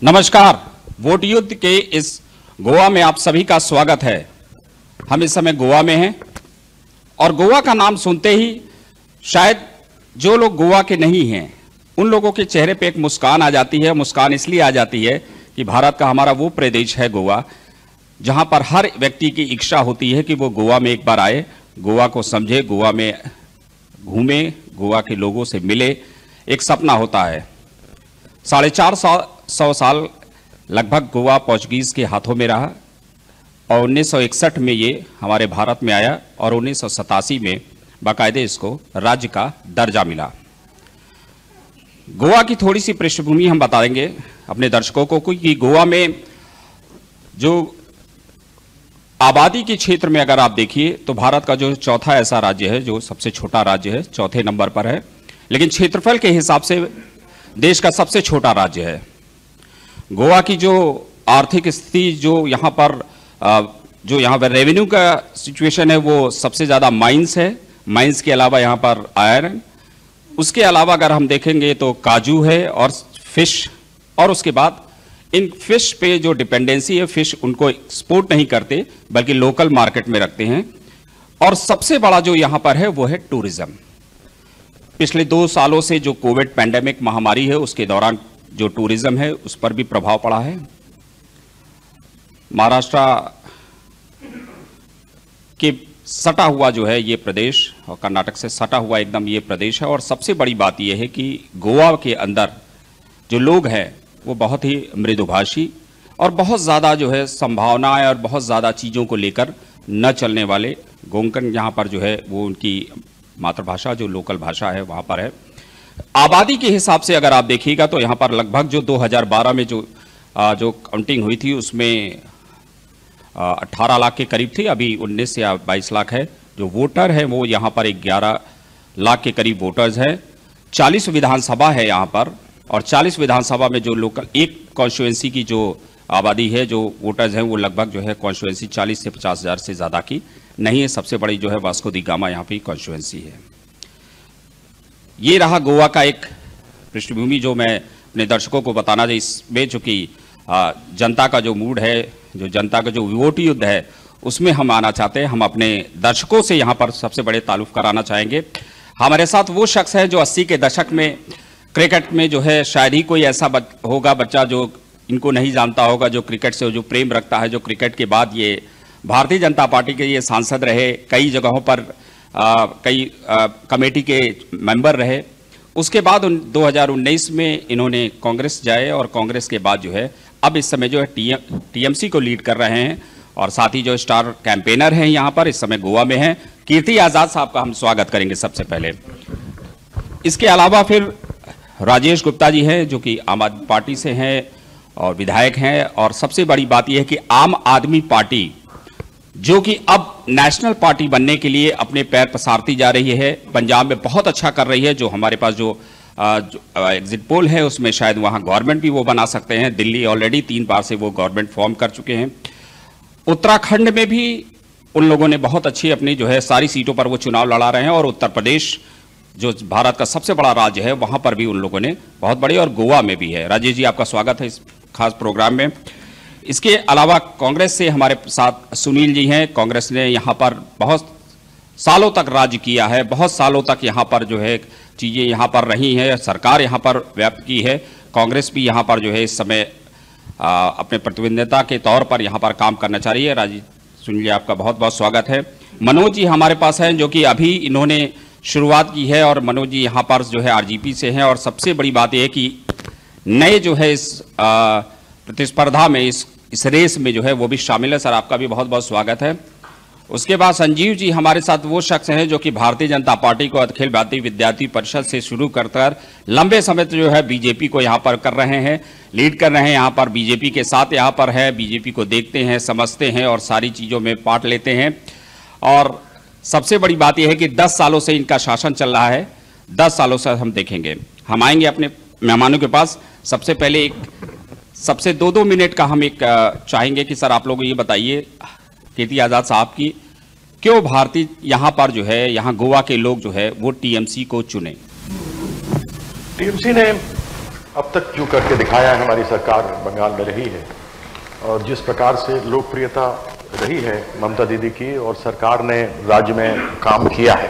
नमस्कार। वोट युद्ध के इस गोवा में आप सभी का स्वागत है। हम इस समय गोवा में हैं और गोवा का नाम सुनते ही शायद जो लोग गोवा के नहीं हैं उन लोगों के चेहरे पे एक मुस्कान आ जाती है। मुस्कान इसलिए आ जाती है कि भारत का हमारा वो प्रदेश है गोवा, जहां पर हर व्यक्ति की इच्छा होती है कि वो गोवा में एक बार आए, गोवा को समझे, गोवा में घूमे, गोवा के लोगों से मिले। एक सपना होता है। 450 साल लगभग गोवा पोर्चुगीज के हाथों में रहा और 1961 में ये हमारे भारत में आया और 1987 में बाकायदे इसको राज्य का दर्जा मिला। गोवा की थोड़ी सी पृष्ठभूमि हम बता देंगे अपने दर्शकों को कि गोवा में जो आबादी के क्षेत्र में अगर आप देखिए तो भारत का जो चौथा ऐसा राज्य है जो सबसे छोटा राज्य है, चौथे नंबर पर है, लेकिन क्षेत्रफल के हिसाब से देश का सबसे छोटा राज्य है। गोवा की जो आर्थिक स्थिति, जो यहाँ पर रेवेन्यू का सिचुएशन है, वो सबसे ज़्यादा माइंस है। माइंस के अलावा यहाँ पर आयरन, उसके अलावा अगर हम देखेंगे तो काजू है और फिश, और उसके बाद इन फिश पे जो डिपेंडेंसी है, फिश उनको एक्सपोर्ट नहीं करते बल्कि लोकल मार्केट में रखते हैं। और सबसे बड़ा जो यहाँ पर है वो है टूरिज्म। पिछले 2 सालों से जो कोविड पैंडेमिक महामारी है उसके दौरान जो टूरिज्म है उस पर भी प्रभाव पड़ा है। महाराष्ट्र के सटा हुआ जो है ये प्रदेश और कर्नाटक से सटा हुआ एकदम ये प्रदेश है। और सबसे बड़ी बात यह है कि गोवा के अंदर जो लोग हैं वो बहुत ही मृदुभाषी और बहुत ज़्यादा जो है संभावनाएं और बहुत ज़्यादा चीज़ों को लेकर न चलने वाले। गोंकण यहाँ पर जो है वो उनकी मातृभाषा, जो लोकल भाषा है वहाँ पर है। आबादी के हिसाब से अगर आप देखिएगा तो यहाँ पर लगभग जो 2012 में जो काउंटिंग हुई थी उसमें 18 लाख के करीब थी। अभी 19 या 22 लाख है। जो वोटर है वो यहाँ पर 11 लाख के करीब वोटर्स हैं। 40 विधानसभा है यहाँ पर और 40 विधानसभा में जो लोकल एक कॉन्स्टिट्यूएंसी की जो आबादी है, जो वोटर्स हैं, वो लगभग जो है कॉन्स्टिट्यूएंसी 40 से 50 हज़ार से ज़्यादा की नहीं है। सबसे बड़ी जो है वास्को दी गामा यहाँ पे कॉन्स्टिट्यूएंसी है। ये रहा गोवा का एक पृष्ठभूमि जो मैं अपने दर्शकों को बताना चाहिए। इसमें चूंकि जनता का जो मूड है, जो जनता का जो वोट युद्ध है, उसमें हम आना चाहते हैं। हम अपने दर्शकों से यहाँ पर सबसे बड़े ताल्लुक़ कराना चाहेंगे। हमारे साथ वो शख्स है जो 80 के दशक में क्रिकेट में जो है शायद ही कोई ऐसा होगा बच्चा जो इनको नहीं जानता होगा, जो क्रिकेट से जो प्रेम रखता है, जो क्रिकेट के बाद ये भारतीय जनता पार्टी के ये सांसद रहे, कई जगहों पर कई कमेटी के मेंबर रहे। उसके बाद 2019 में इन्होंने कांग्रेस जाए और कांग्रेस के बाद जो है अब इस समय जो है टीएमसी को लीड कर रहे हैं और साथ ही जो स्टार कैंपेनर हैं यहाँ पर इस समय गोवा में हैं। कीर्ति आज़ाद साहब का हम स्वागत करेंगे सबसे पहले। इसके अलावा फिर राजेश गुप्ता जी हैं जो कि आम आदमी पार्टी से हैं और विधायक हैं। और सबसे बड़ी बात यह है कि आम आदमी पार्टी जो कि अब नेशनल पार्टी बनने के लिए अपने पैर पसारती जा रही है, पंजाब में बहुत अच्छा कर रही है। जो हमारे पास जो एग्जिट पोल है उसमें शायद वहाँ गवर्नमेंट भी वो बना सकते हैं। दिल्ली ऑलरेडी 3 बार से वो गवर्नमेंट फॉर्म कर चुके हैं। उत्तराखंड में भी उन लोगों ने बहुत अच्छी अपनी जो है सारी सीटों पर वो चुनाव लड़ा रहे हैं। और उत्तर प्रदेश जो भारत का सबसे बड़ा राज्य है वहाँ पर भी उन लोगों ने बहुत बड़ी, और गोवा में भी है। राजेश जी, आपका स्वागत है इस खास प्रोग्राम में। इसके अलावा कांग्रेस से हमारे साथ सुनील जी हैं। कांग्रेस ने यहाँ पर बहुत सालों तक राज्य किया है, बहुत सालों तक यहाँ पर जो है चीज़ें यहाँ पर रही हैं, सरकार यहाँ पर व्याप्त की है। कांग्रेस भी यहाँ पर जो है इस समय अपने प्रतिद्वंद्विता के तौर पर यहाँ पर काम करना चाह रही है। राजेश, सुनील जी, आपका बहुत बहुत स्वागत है। मनोज जी हमारे पास हैं जो कि अभी इन्होंने शुरुआत की है और मनोज जी यहाँ पर जो है आरजेपी से हैं। और सबसे बड़ी बात यह है कि नए जो है इस प्रतिस्पर्धा में, इस रेस में जो है वो भी शामिल है। सर, आपका भी बहुत बहुत स्वागत है। उसके बाद संजीव जी हमारे साथ वो शख्स हैं जो कि भारतीय जनता पार्टी को अखिल भारतीय विद्यार्थी परिषद से शुरू कर लंबे समय से जो है बीजेपी को यहाँ पर कर रहे हैं, लीड कर रहे हैं। यहाँ पर बीजेपी के साथ यहाँ पर है, बीजेपी को देखते हैं, समझते हैं और सारी चीज़ों में पार्ट लेते हैं। और सबसे बड़ी बात यह है कि 10 सालों से इनका शासन चल रहा है। 10 सालों से हम देखेंगे। हम आएंगे अपने मेहमानों के पास। सबसे पहले एक सबसे 2-2 मिनट का हम एक चाहेंगे कि सर आप लोग ये बताइए कीर्ति आज़ाद साहब की क्यों भारतीय यहाँ पर जो है, यहाँ गोवा के लोग जो है वो टीएमसी को चुने। टीएमसी ने अब तक जो करके दिखाया है हमारी सरकार बंगाल में रही है और जिस प्रकार से लोकप्रियता रही है ममता दीदी की और सरकार ने राज्य में काम किया है,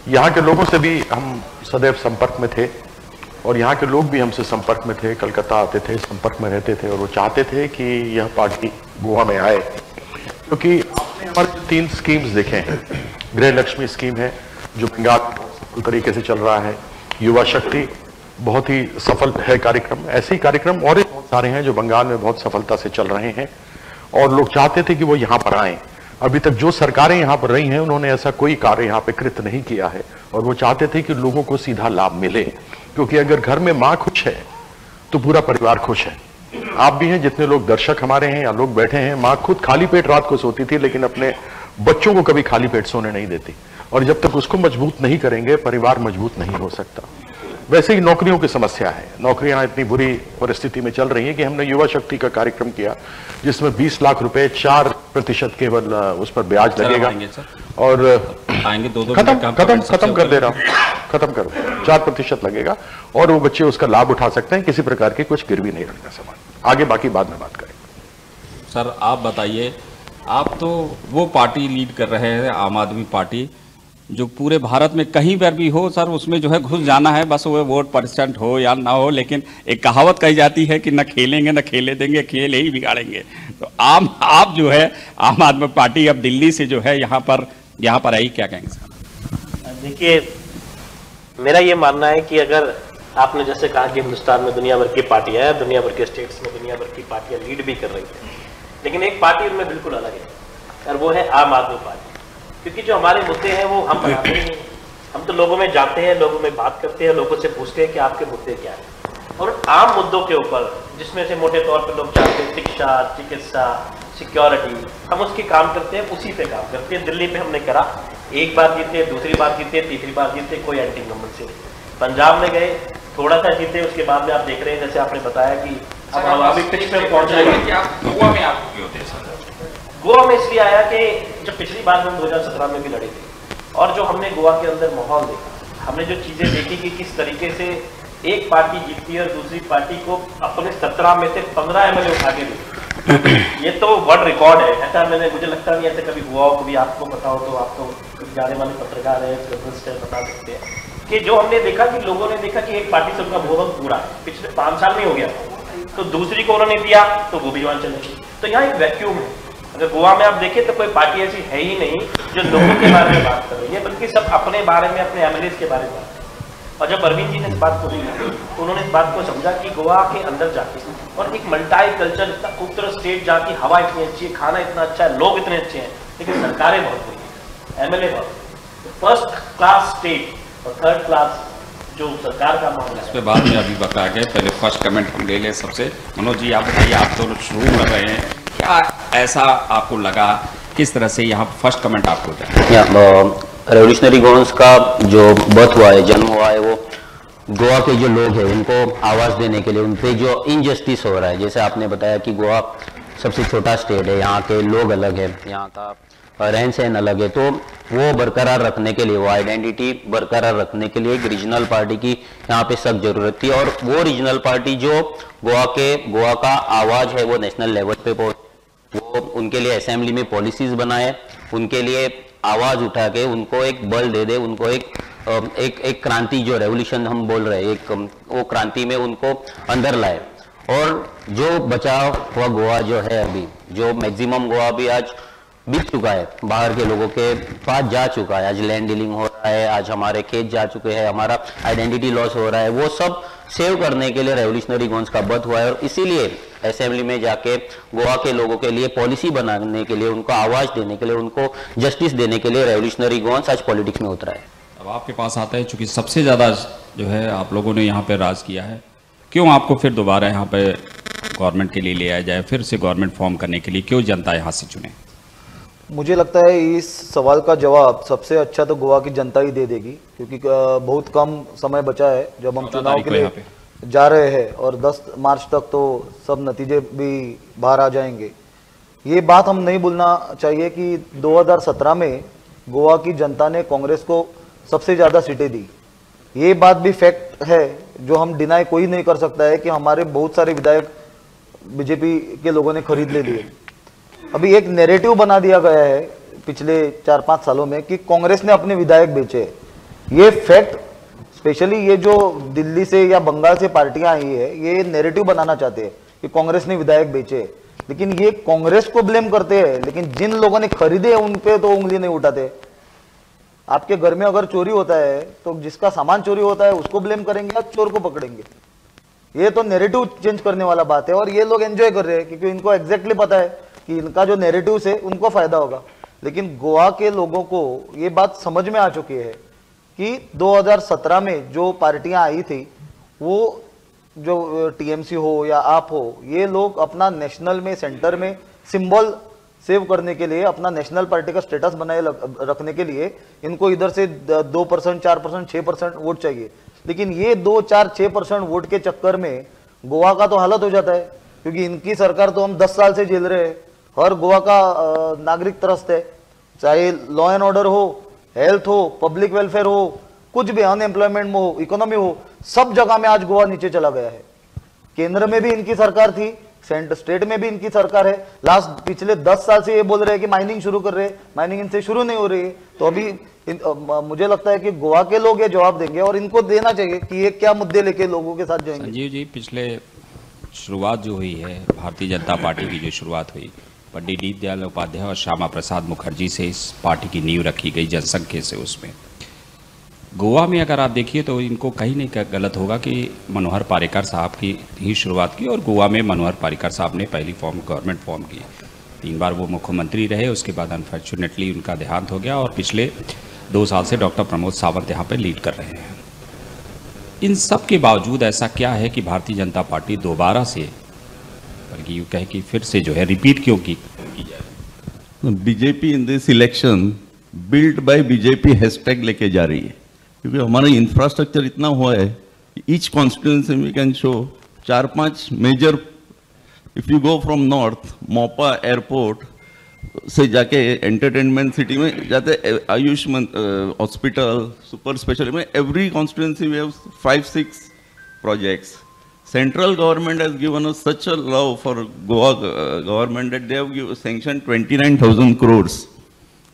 यहाँ के लोगों से भी हम सदैव संपर्क में थे और यहाँ के लोग भी हमसे संपर्क में थे, कलकत्ता आते थे, संपर्क में रहते थे और वो चाहते थे कि यह पार्टी गोवा में आए, क्योंकि आपने हमारे जो 3 स्कीम्स देखे हैं, गृह लक्ष्मी स्कीम है जो बंगाल में सफल तरीके से चल रहा है, युवा शक्ति बहुत ही सफल है कार्यक्रम, ऐसे ही कार्यक्रम और बहुत सारे हैं जो बंगाल में बहुत सफलता से चल रहे हैं और लोग चाहते थे कि वो यहाँ पर आए। अभी तक जो सरकारें यहाँ पर रही हैं उन्होंने ऐसा कोई कार्य यहाँ पे कृत नहीं किया है और वो चाहते थे कि लोगों को सीधा लाभ मिले, क्योंकि अगर घर में माँ खुश है तो पूरा परिवार खुश है। आप भी हैं, जितने लोग दर्शक हमारे हैं या लोग बैठे हैं, माँ खुद खाली पेट रात को सोती थी लेकिन अपने बच्चों को कभी खाली पेट सोने नहीं देती और जब तक उसको मजबूत नहीं करेंगे परिवार मजबूत नहीं हो सकता। वैसे ही नौकरियों की समस्या है, नौकरियां इतनी बुरी परिस्थिति में चल रही हैं कि हमने युवा शक्ति का कार्यक्रम किया जिसमें 20 लाख रुपए 4% केवल उस पर ब्याज लगेगा और खत्म कर दे रहा हूं, खत्म करो, 4% लगेगा और वो बच्चे उसका लाभ उठा सकते हैं, किसी प्रकार की कुछ गिरवी नहीं रखना सामान। आगे बाकी बाद में बात करेंगे। सर आप बताइए, आप तो वो पार्टी लीड कर रहे हैं, आम आदमी पार्टी, जो पूरे भारत में कहीं पर भी हो सर उसमें जो है घुस जाना है, बस वो वोट परसेंट हो या ना हो, लेकिन एक कहावत कही जाती है कि न खेलेंगे न खेले देंगे, खेल ही बिगाड़ेंगे। तो आप जो है आम आदमी पार्टी अब दिल्ली से जो है यहाँ पर आई, क्या कहेंगे सर? देखिए, मेरा ये मानना है कि अगर आपने जैसे कहा कि हिंदुस्तान में दुनिया भर की पार्टियां हैं, दुनिया भर के स्टेट्स में दुनिया भर की पार्टियां लीड भी कर रही है, लेकिन एक पार्टी उनमें बिल्कुल अलग है और वो है आम आदमी पार्टी। क्योंकि जो हमारे मुद्दे हैं वो हम बनाते ही नहीं, हम तो लोगों में जाते हैं, लोगों में बात करते हैं, लोगों से पूछते हैं कि आपके मुद्दे क्या हैं और आम मुद्दों के ऊपर जिसमें से मोटे तौर पर लोग चाहते हैं शिक्षा, चिकित्सा, सिक्योरिटी, हम उसकी काम करते हैं, उसी पे काम करते हैं। दिल्ली पे हमने करा, एक बार जीते, दूसरी बार जीते, तीसरी बार जीते, कोई एंटी इनकम्बेंसी नहीं। पंजाब में गए, थोड़ा सा जीते, उसके बाद में आप देख रहे हैं जैसे आपने बताया कि अब हम अभी पिच पे पहुंच रहे हैं। गोवा में आप क्यों होते सर? गोवा में इसलिए आया कि जब पिछली बार हम 2017 में भी लड़े थे और जो हमने गोवा के अंदर माहौल देखा, हमने जो चीजें देखी कि किस तरीके से एक पार्टी जीतती है और दूसरी पार्टी को अपने 17 में से 15 एमएलए उठा के दी, ये तो वर्ल्ड रिकॉर्ड है। ऐसा मुझे लगता नहीं ऐसे कभी हुआ हो, कभी आपको पता हो तो आप तो जाने वाले पत्रकार है, बता सकते हैं कि जो हमने देखा कि लोगों ने देखा कि एक पार्टी से उनका बहुमत पूरा पिछले 5 साल में हो गया, तो दूसरी को उन्होंने दिया तो वो भी वहां चले गई। तो यहाँ एक वैक्यूम है। अगर गोवा में आप देखें तो कोई पार्टी ऐसी है ही नहीं जो लोगों के बारे में बात कर रही है, बल्कि सब अपने बारे में, अपने एमएलए के बारे में बात कर रहे हैं। और जब अरविंद जी ने इस बात को सुना तो उन्होंने इस बात को समझा कि गोवा के अंदर जाके और एक मल्टी कल्चर, इतना खूबसूरत स्टेट जहाँ की हवा इतनी अच्छी है, खाना इतना अच्छा है, लोग इतने अच्छे हैं, लेकिन सरकारें बहुत बुरी हैं, एमएलए बहुत। फर्स्ट क्लास स्टेट और थर्ड क्लास जो सरकार का मामला है, इस पे बाद में अभी बता गए, पहले फर्स्ट कमेंट हम ले लें सबसे। मनोज जी आप बताइए, आप दोनों शुरू कर रहे हैं, क्या ऐसा आपको लगा, किस तरह से यहाँ फर्स्ट कमेंट आपको जाए? रेवोल्यूशनरी गोन्स का जो बर्थ हुआ है, जन्म हुआ है, वो गोवा के जो लोग हैं उनको आवाज़ देने के लिए, उन पे जो इनजस्टिस हो रहा है, जैसे आपने बताया कि गोवा सबसे छोटा स्टेट है, यहाँ के लोग अलग है, यहाँ का रहन सहन अलग है, तो वो बरकरार रखने के लिए, वो आइडेंटिटी बरकरार रखने के लिए एक रीजनल पार्टी की यहाँ पे सख्त जरूरत थी। और वो रीजनल पार्टी जो गोवा का आवाज़ है वो नेशनल लेवल पे वो उनके लिए असेंबली में पॉलिसीज बनाए, उनके लिए आवाज़ उठा के उनको एक बल दे दे, उनको एक क्रांति, जो रेवोल्यूशन हम बोल रहे हैं, एक वो क्रांति में उनको अंदर लाए। और जो बचा हुआ गोवा जो है अभी, जो मैक्सिमम गोवा भी आज बिक चुका है, बाहर के लोगों के पास जा चुका है, आज लैंड डीलिंग हो रहा है, आज हमारे खेत जा चुके हैं, हमारा आइडेंटिटी लॉस हो रहा है, वो सब सेव करने के लिए रेवोल्यूशनरी गोन्स का बर्थ हुआ है। और इसीलिए असेंबली में जाके गोवा के लोगों के लिए पॉलिसी बनाने के लिए, उनको आवाज़ देने के लिए, उनको जस्टिस देने के लिए रेवोल्यूशनरी गोन्स आज पॉलिटिक्स में उतरा है। अब आपके पास आता है, चूंकि सबसे ज़्यादा जो है आप लोगों ने यहाँ पे राज किया है, क्यों आपको फिर दोबारा यहाँ पे गवर्नमेंट के लिए ले आया जाए, फिर से गवर्नमेंट फॉर्म करने के लिए क्यों जनता यहाँ से चुने? मुझे लगता है इस सवाल का जवाब सबसे अच्छा तो गोवा की जनता ही दे देगी, क्योंकि बहुत कम समय बचा है जब हम चुनाव के लिए जा रहे हैं और 10 मार्च तक तो सब नतीजे भी बाहर आ जाएंगे। ये बात हम नहीं भूलना चाहिए कि 2017 में गोवा की जनता ने कांग्रेस को सबसे ज़्यादा सीटें दी। ये बात भी फैक्ट है जो हम डिनाई कोई नहीं कर सकता है कि हमारे बहुत सारे विधायक बीजेपी के लोगों ने खरीद ले लिए। अभी एक नैरेटिव बना दिया गया है पिछले 4-5 सालों में कि कांग्रेस ने अपने विधायक बेचे। ये फैक्ट, स्पेशली ये जो दिल्ली से या बंगाल से पार्टियां आई है, ये नैरेटिव बनाना चाहते हैं कि कांग्रेस ने विधायक बेचे, लेकिन ये कांग्रेस को ब्लेम करते हैं, लेकिन जिन लोगों ने खरीदे उन पे तो उंगली नहीं उठाते। आपके घर में अगर चोरी होता है तो जिसका सामान चोरी होता है उसको ब्लेम करेंगे या चोर को पकड़ेंगे? ये तो नैरेटिव चेंज करने वाला बात है, और ये लोग एंजॉय कर रहे हैं क्योंकि इनको एग्जैक्टली पता है कि इनका जो नैरेटिव से उनको फायदा होगा। लेकिन गोवा के लोगों को ये बात समझ में आ चुकी है कि 2017 में जो पार्टियां आई थी, वो जो टीएमसी हो या आप हो, ये लोग अपना नेशनल में, सेंटर में सिंबल सेव करने के लिए, अपना नेशनल पार्टी का स्टेटस बनाए रखने के लिए इनको इधर से 2%, 4%, 6% वोट चाहिए। लेकिन ये 2, 4, 6% वोट के चक्कर में गोवा का तो हालत हो जाता है, क्योंकि इनकी सरकार तो हम 10 साल से झेल रहे हैं। हर गोवा का नागरिक त्रस्त है, चाहे लॉ एंड ऑर्डर हो, हेल्थ हो, पब्लिक वेलफेयर हो, कुछ भी, अनएम्प्लॉयमेंट में हो, इकोनॉमी हो, सब जगह में आज गोवा नीचे चला गया है। केंद्र में भी इनकी सरकार थी, स्टेट में भी इनकी सरकार है। लास्ट पिछले 10 साल से ये बोल रहे हैं कि माइनिंग शुरू कर रहे हैं, माइनिंग इनसे शुरू नहीं हो रही है। तो अभी मुझे लगता है कि गोवा के लोग ये जवाब देंगे और इनको देना चाहिए कि ये क्या मुद्दे लेके लोगों के साथ जाएंगे। संजीव जी, पिछले शुरुआत जो हुई है भारतीय जनता पार्टी की, जो शुरुआत हुई पंडित दीनदयाल उपाध्याय और श्यामा प्रसाद मुखर्जी से इस पार्टी की नींव रखी गई जनसंघ से। उसमें गोवा में अगर आप देखिए तो इनको कहीं नहीं गलत होगा कि मनोहर पारिकर साहब की ही शुरुआत की, और गोवा में मनोहर पारिकर साहब ने पहली गवर्नमेंट फॉर्म की। 3 बार वो मुख्यमंत्री रहे, उसके बाद अनफॉर्चुनेटली उनका देहांत हो गया और पिछले 2 साल से डॉक्टर प्रमोद सावंत यहाँ पर लीड कर रहे हैं। इन सब के बावजूद ऐसा क्या है कि भारतीय जनता पार्टी दोबारा से, बल्कि यूँ कहे कि फिर से जो है रिपीट क्यों की जाए? BJP in this election build by BJP hashtag लेके जा रही है, क्योंकि हमारा इंफ्रास्ट्रक्चर इतना हुआ है कि each constituency we can show 4-5 major. If you go from north, Mopa airport से जाके एंटरटेनमेंट सिटी में जाते, आयुष्मान हॉस्पिटल, सुपर स्पेशलिस्ट में, every constituency we have 5-6 projects. Central government has given us such a love for Goa government that they have sanctioned 29,000 crores.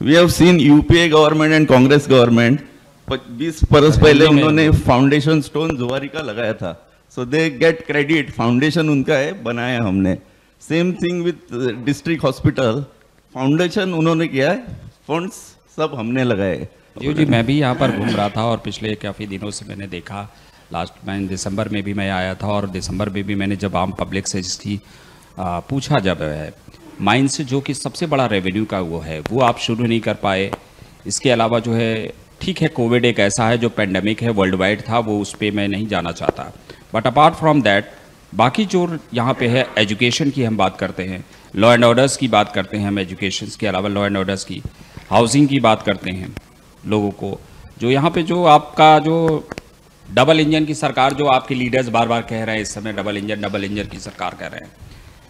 We have seen UPA government and Congress government 20 बरस पहले उन्होंने foundation stone जुआरी का लगाया था, so they get credit, foundation उनका है, बनाया हमने. Same thing with district hospital, foundation उन्होंने किया है, फंड्स सब हमने लगाए. जी, मैं भी यहाँ पर घूम रहा था और पिछले काफ़ी दिनों से मैंने देखा, लास्ट में दिसंबर में भी मैं आया था और दिसंबर में भी मैंने जब आम पब्लिक से जिसकी पूछा, जब है माइन से जो कि सबसे बड़ा रेवेन्यू का वो है, वो आप शुरू नहीं कर पाए. इसके अलावा जो है, ठीक है कोविड एक ऐसा है जो पेंडेमिक है, वर्ल्ड वाइड था, वो उस पर मैं नहीं जाना चाहता, बट अपार्ट फ्रॉम दैट बाकी जो यहाँ पे है, एजुकेशन की हम बात करते हैं, लॉ एंड ऑर्डर्स की बात करते हैं हम, एजुकेशन के अलावा लॉ एंड ऑर्डर्स की, हाउसिंग की बात करते हैं, लोगों को जो यहाँ पे जो आपका जो डबल इंजन की सरकार, जो आपके लीडर्स बार बार कह रहे हैं इस समय डबल इंजन की सरकार कह रहे हैं,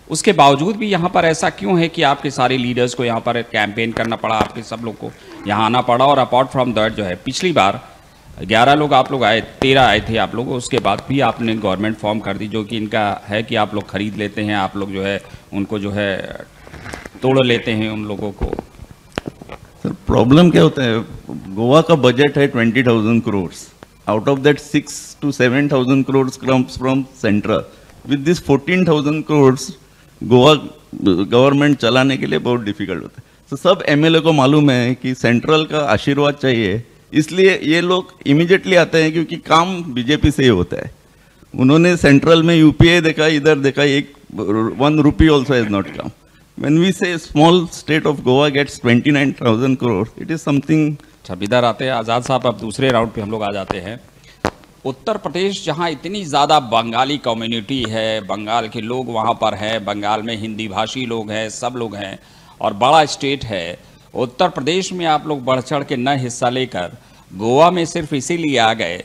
उसके बावजूद भी यहाँ पर ऐसा क्यों है कि आपके सारे लीडर्स को यहाँ पर कैंपेन करना पड़ा, आपके सब लोग को यहाँ आना पड़ा. और अपार्ट फ्रॉम दैट जो है, पिछली बार 11 लोग आप लोग आए, 13 आए थे आप लोग, उसके बाद भी आपने गवर्नमेंट फॉर्म कर दी, जो कि इनका है कि आप लोग खरीद लेते हैं, आप लोग जो है उनको जो है तोड़ लेते हैं उन लोगों को. सर प्रॉब्लम क्या होता है, गोवा का बजट है 20,000 crores. Out of that 6,000 to 7,000 crores comes from central. With this 14,000 crores, Goa government चलाने के लिए बहुत डिफिकल्ट होता है. तो सब एमएलए को मालूम है कि सेंट्रल का आशीर्वाद चाहिए, इसलिए ये लोग इमीडिएटली आते हैं, क्योंकि काम बीजेपी से ही होता है. उन्होंने सेंट्रल में यूपीए देखा, इधर देखा, 1 rupee also has not come. When we say small state of Goa gets 29,000 crores, it is something. अच्छा, इधर आते हैं आज़ाद साहब, अब दूसरे राउंड पे हम लोग आ जाते हैं. उत्तर प्रदेश जहां इतनी ज़्यादा बंगाली कम्युनिटी है, बंगाल के लोग वहां पर हैं, बंगाल में हिंदी भाषी लोग हैं, सब लोग हैं, और बड़ा स्टेट है, उत्तर प्रदेश में आप लोग बढ़ चढ़ के न हिस्सा लेकर गोवा में सिर्फ इसीलिए आ गए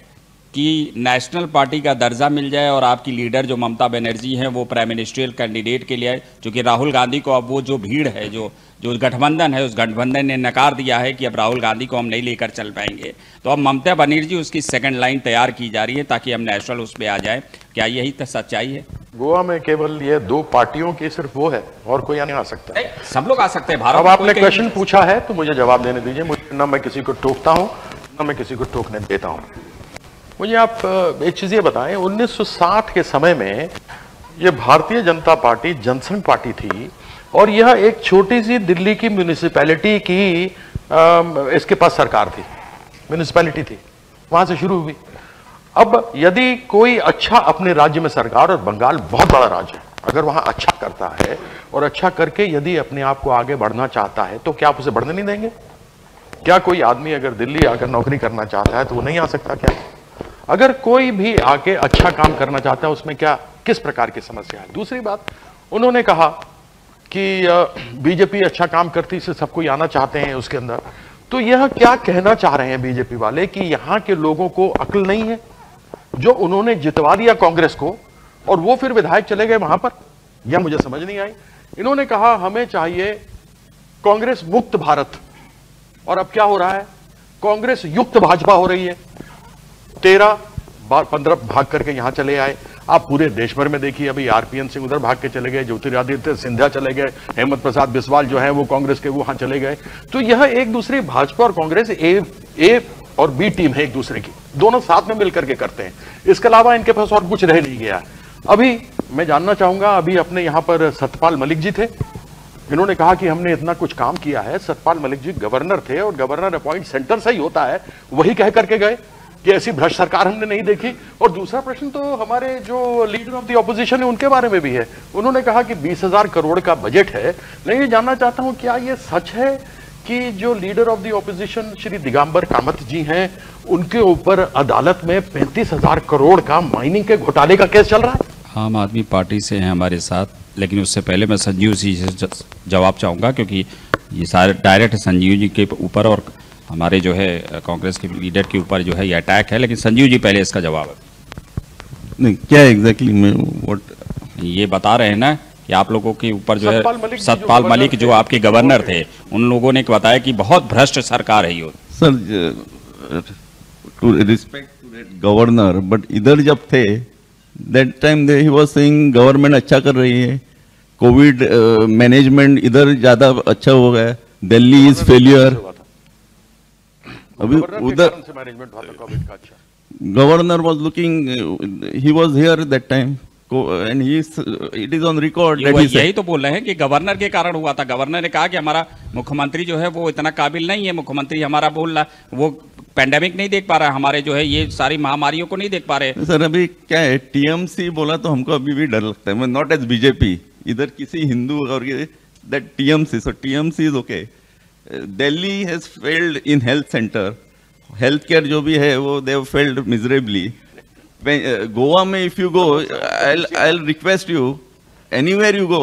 कि नेशनल पार्टी का दर्जा मिल जाए और आपकी लीडर जो ममता बनर्जी हैं वो प्राइम मिनिस्ट्रियल कैंडिडेट के लिए आए, क्योंकि राहुल गांधी को अब वो जो भीड़ है, जो गठबंधन है, उस गठबंधन ने नकार दिया है कि अब राहुल गांधी को हम नहीं लेकर चल पाएंगे। तो अब ममता बनर्जी उसकी सेकंड लाइन तैयार की जा रही है ताकि हम नेशनल उस पर आ जाए। क्या यही तो सच्चाई है? गोवा में केवल ये 2 पार्टियों की सिर्फ वो है, और कोई नहीं आ सकता। सब लोग आ सकते हैं। भारत अब में आपने कोई क्वेश्चन पूछा है तो मुझे जवाब देने दीजिए। मुझे ना मैं किसी को टोकता हूं ना मैं किसी को टोकने देता हूं। मुझे आप एक चीज ये बताएं, 1960 के समय में ये भारतीय जनता पार्टी जनसंघ पार्टी थी और यह एक छोटी सी दिल्ली की म्यूनिसिपैलिटी की इसके पास सरकार थी, म्यूनिसिपैलिटी थी, वहां से शुरू हुई। अब यदि कोई अच्छा अपने राज्य में सरकार, और बंगाल बहुत बड़ा राज्य है, अगर वहां अच्छा करता है और अच्छा करके यदि अपने आप को आगे बढ़ना चाहता है तो क्या आप उसे बढ़ने नहीं देंगे? क्या कोई आदमी अगर दिल्ली आकर नौकरी करना चाहता है तो वो नहीं आ सकता क्या? अगर कोई भी आके अच्छा काम करना चाहता है उसमें क्या किस प्रकार की समस्या है? दूसरी बात, उन्होंने कहा कि बीजेपी अच्छा काम करती इससे सब कोई आना चाहते हैं उसके अंदर। तो यह क्या कहना चाह रहे हैं बीजेपी वाले कि यहां के लोगों को अक्ल नहीं है? जो उन्होंने जितवा दिया कांग्रेस को और वो फिर विधायक चले गए वहां पर, यह मुझे समझ नहीं आई। इन्होंने कहा हमें चाहिए कांग्रेस मुक्त भारत, और अब क्या हो रहा है? कांग्रेस युक्त भाजपा हो रही है। 13-15 भाग करके यहां चले आए। आप पूरे देश भर में देखिए, अभी आरपीएन सिंह उधर भाग के चले गए, ज्योतिरादित्य सिंधिया चले गए, हेमंत प्रसाद बिस्वाल जो है वो कांग्रेस के वो वहां चले गए। तो यह एक दूसरे, भाजपा और कांग्रेस ए और बी टीम है एक दूसरे की, दोनों साथ में मिलकर के करते हैं। इसके अलावा इनके पास और कुछ रह नहीं गया। अभी मैं जानना चाहूंगा, अभी अपने यहां पर सत्यपाल मलिक जी थे, इन्होंने कहा कि हमने इतना कुछ काम किया है। सत्यपाल मलिक जी गवर्नर थे और गवर्नर अपॉइंट सेंटर से ही होता है, वही कह करके गए कि ऐसी भ्रष्ट सरकार हमने नहीं देखी। और दूसरा प्रश्न तो हमारे जो लीडर ऑफ द ऑपोजिशन है उनके बारे में भी है। उन्होंने कहा कि 20,000 करोड़ का बजट है। मैं ये जानना चाहता हूं क्या ये सच है कि जो leader of the opposition Shri Digambar Kamat ji हैं उनके ऊपर अदालत में 35,000 करोड़ का माइनिंग के घोटाले का केस चल रहा है? आम आदमी पार्टी से हैं हमारे साथ, लेकिन उससे पहले मैं संजीव जी से जवाब चाहूँगा, क्योंकि ये सारे डायरेक्ट संजीव जी के ऊपर और हमारे जो है कांग्रेस के लीडर के ऊपर जो है ये अटैक है। लेकिन संजीव जी पहले इसका जवाब नहीं, क्या एग्जैक्टली मैं व्हाट ये बता रहे हैं ना कि आप लोगों के ऊपर जो है सतपाल मलिक जो आपके गवर्नर थे, उन लोगों ने बताया कि बहुत भ्रष्ट सरकार है ये। Sir, to respect to that governor, but इधर जब थे that time he was saying government अच्छा कर रही है, कोविड मैनेजमेंट इधर ज्यादा अच्छा हो गया, दिल्ली इज फेलियर। अभी उधर governor was looking, he was here that time and he it is on record that he यही तो बोल रहे हैं कि गवर्नर के कारण हुआ था। गवर्नर ने कहा कि हमारा मुख्यमंत्री जो है वो इतना काबिल नहीं है, मुख्यमंत्री हमारा बोल रहा वो पेंडेमिक नहीं देख पा रहा है, हमारे जो है ये सारी महामारियों को नहीं देख पा रहे। सर अभी क्या है, टीएमसी बोला तो हमको अभी भी डर लगता है, मैं नॉट एज बीजेपी, इधर किसी हिंदू और that TMC, so TMC is okay. Delhi has failed in health center, health care जो भी है वो they have failed miserably. Goa में if you go, I request you, anywhere you go,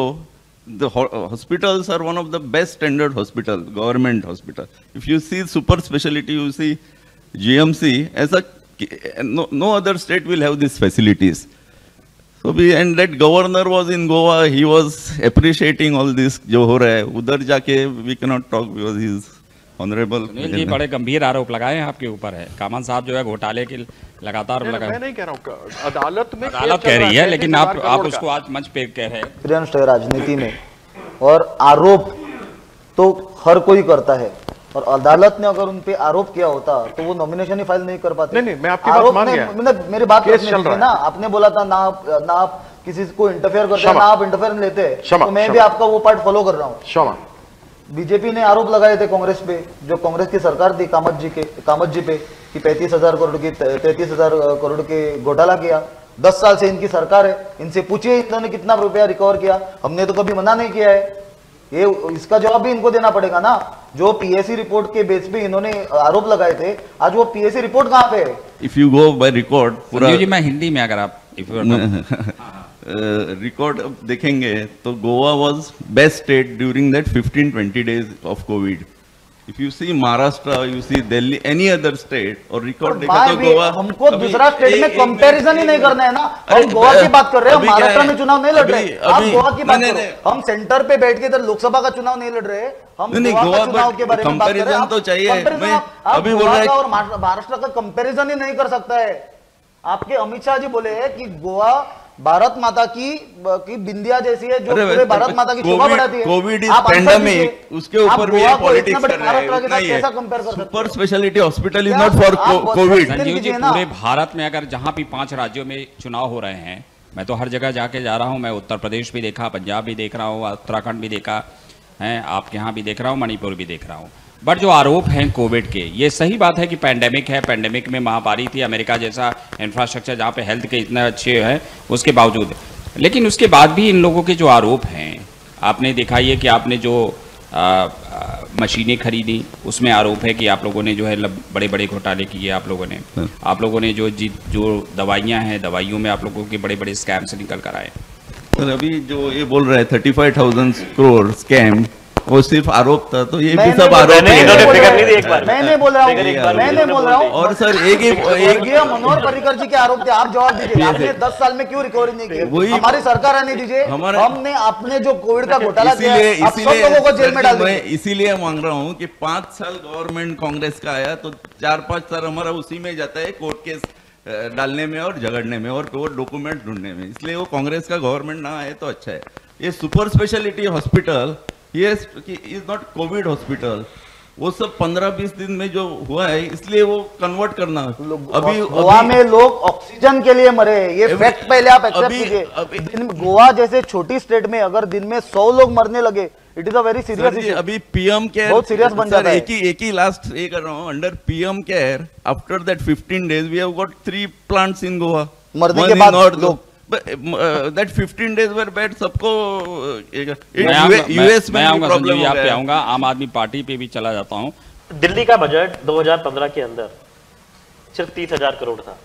the hospitals are one of the best standard hospital, government hospital. If you see super specialty, you see GMC, as a no other state will have these facilities. So and that governor was in Goa, he was appreciating all this जो हो रहा है। उधर जाके we cannot talk because he is honorable। ये बड़े गंभीर आरोप लगाए हैं आपके ऊपर है। कामन साहब जो है घोटाले के लगातार लगाए। मैं नहीं कह रहा हूँ, अदालत में अदालत कह रही है, लेकिन आप उसको आज मंच पे कह रहे हैं। राजनीति में और आरोप तो हर कोई करता है, और अदालत ने अगर उन पे आरोप किया होता तो वो नॉमिनेशन ही फाइल नहीं कर पाते। नहीं, मैं आपकी बात मान गया। मेरी बात ना, आपने बोला था ना आप किसी को इंटरफेयर करते ना आप इंटरफेयर लेते, तो मैं भी आपका वो पार्ट फॉलो कर रहा हूँ। बीजेपी ने आरोप लगाए थे कांग्रेस पे, जो कांग्रेस की सरकार थी कामत जी पे कि 35,000 करोड़ के घोटाला किया। 10 साल से इनकी सरकार है, इनसे पूछिए इन्होंने कितना रुपया रिकवर किया। हमने तो कभी मना नहीं किया है, ये इसका जवाब भी इनको देना पड़ेगा ना। जो पीएससी रिपोर्ट के बेस पे इन्होंने आरोप लगाए थे, आज वो पीएससी रिपोर्ट कहां पे है? If you go by record, पूरा जी मैं हिंदी में अगर आप रिकॉर्ड देखेंगे तो Goa was best state during that 15-20 days of Covid. If you see Maharashtra, you see Delhi, any other state और रिकॉर्ड देखा तो भी गोवा हमको दूसरा स्टेट में कंपैरिजन ही नहीं करना है ना। हम गोवा की बात कर रहे हैं, महाराष्ट्र में चुनाव नहीं लड़ रहे। आप गोवा की बात करो, हम सेंटर पे बैठ के इधर लोकसभा का चुनाव नहीं लड़ रहे, हम गोवा का चुनाव के बारे में बात कर रहे हैं। तो चाहिए, मैं अभी बोल रहा और महाराष्ट्र का कंपैरिजन ही नहीं कर सकता है। आपके अमित शाह जी बोले कि गोवा भारत माता की बिंदिया जैसी है जो पूरे भारत माता की शोभा बढ़ाती है। कोविड इज पेंडेमिक, उसके ऊपर भी पॉलिटिक्स कर रहे हैं। कैसा कंपेयर कर सकते हैं? Super speciality hospital is not for COVID. Sanjeev ji, पूरे भारत में अगर जहां भी 5 राज्यों में चुनाव हो रहे हैं, मैं तो हर जगह जाके जा रहा हूं, मैं उत्तर प्रदेश भी देखा, पंजाब भी देख रहा हूं, उत्तराखंड भी देखा है, आपके यहाँ भी देख रहा हूं, मणिपुर भी देख रहा हूं। बट जो आरोप हैं कोविड के, ये सही बात है कि पैंडेमिक है, पैंडेमिक में महामारी थी, अमेरिका जैसा इंफ्रास्ट्रक्चर जहाँ पे हेल्थ के इतने अच्छे हैं उसके बावजूद, लेकिन उसके बाद भी इन लोगों के जो आरोप हैं, आपने देखा ये कि आपने जो मशीनें खरीदी उसमें आरोप है कि आप लोगों ने जो है बड़े बड़े घोटाले किए, आप लोगों ने जो दवाइयाँ हैं, दवाइयों में आप लोगों के बड़े बड़े स्कैम से निकल कर आए। सर अभी जो ये बोल रहा है 35,000 करोड़ स्कैम, वो सिर्फ आरोप था, तो ये भी सब आरोप है। मैं नहीं बोल रहा हूँ। और सर एक मनोहर पर्रिकर जी के आरोप थे, आप जवाब दीजिए। आपने 10 साल में क्यों रिकवरी नहीं की? हमारी सरकार आने दीजिए। हमने आपने जो कोविड का घोटाला किया, आप सब लोगों को जेल में डाल दिया। इसीलिए मांग रहा हूँ कि 5 साल गवर्नमेंट कांग्रेस का आया तो 4-5 साल हमारा उसी में जाता है, कोर्ट केस डालने में और झगड़ने में और डॉक्यूमेंट ढूंढने में। इसलिए वो कांग्रेस का गवर्नमेंट ना आए तो अच्छा है। ये super speciality hospital Yes, is not Covid hospital, वो सब 15-20 दिन में जो हुआ है, इसलिए वो कन्वर्ट करना। अभी गोवा में लोग ऑक्सीजन के लिए मरे, ये फैक्ट पहले आप एक्सेप्ट कीजिए। गोवा जैसे छोटी स्टेट में अगर दिन में 100 लोग मरने लगे, it is a very serious issue. अभी पीएम केयर बहुत सीरियस बन जाता है। एक ही लास्ट ये कर रहा हूँ, under PM care after that 15 days we have got 3 plants in Goa. मरने के बाद लोग that 15 days were bad, सबको यूएस में प्रॉब्लम आप पे आऊंगा, आम आदमी पार्टी पे भी चला जाता हूं। दिल्ली का बजट 2015 के अंदर सिर्फ 30,000 करोड़ था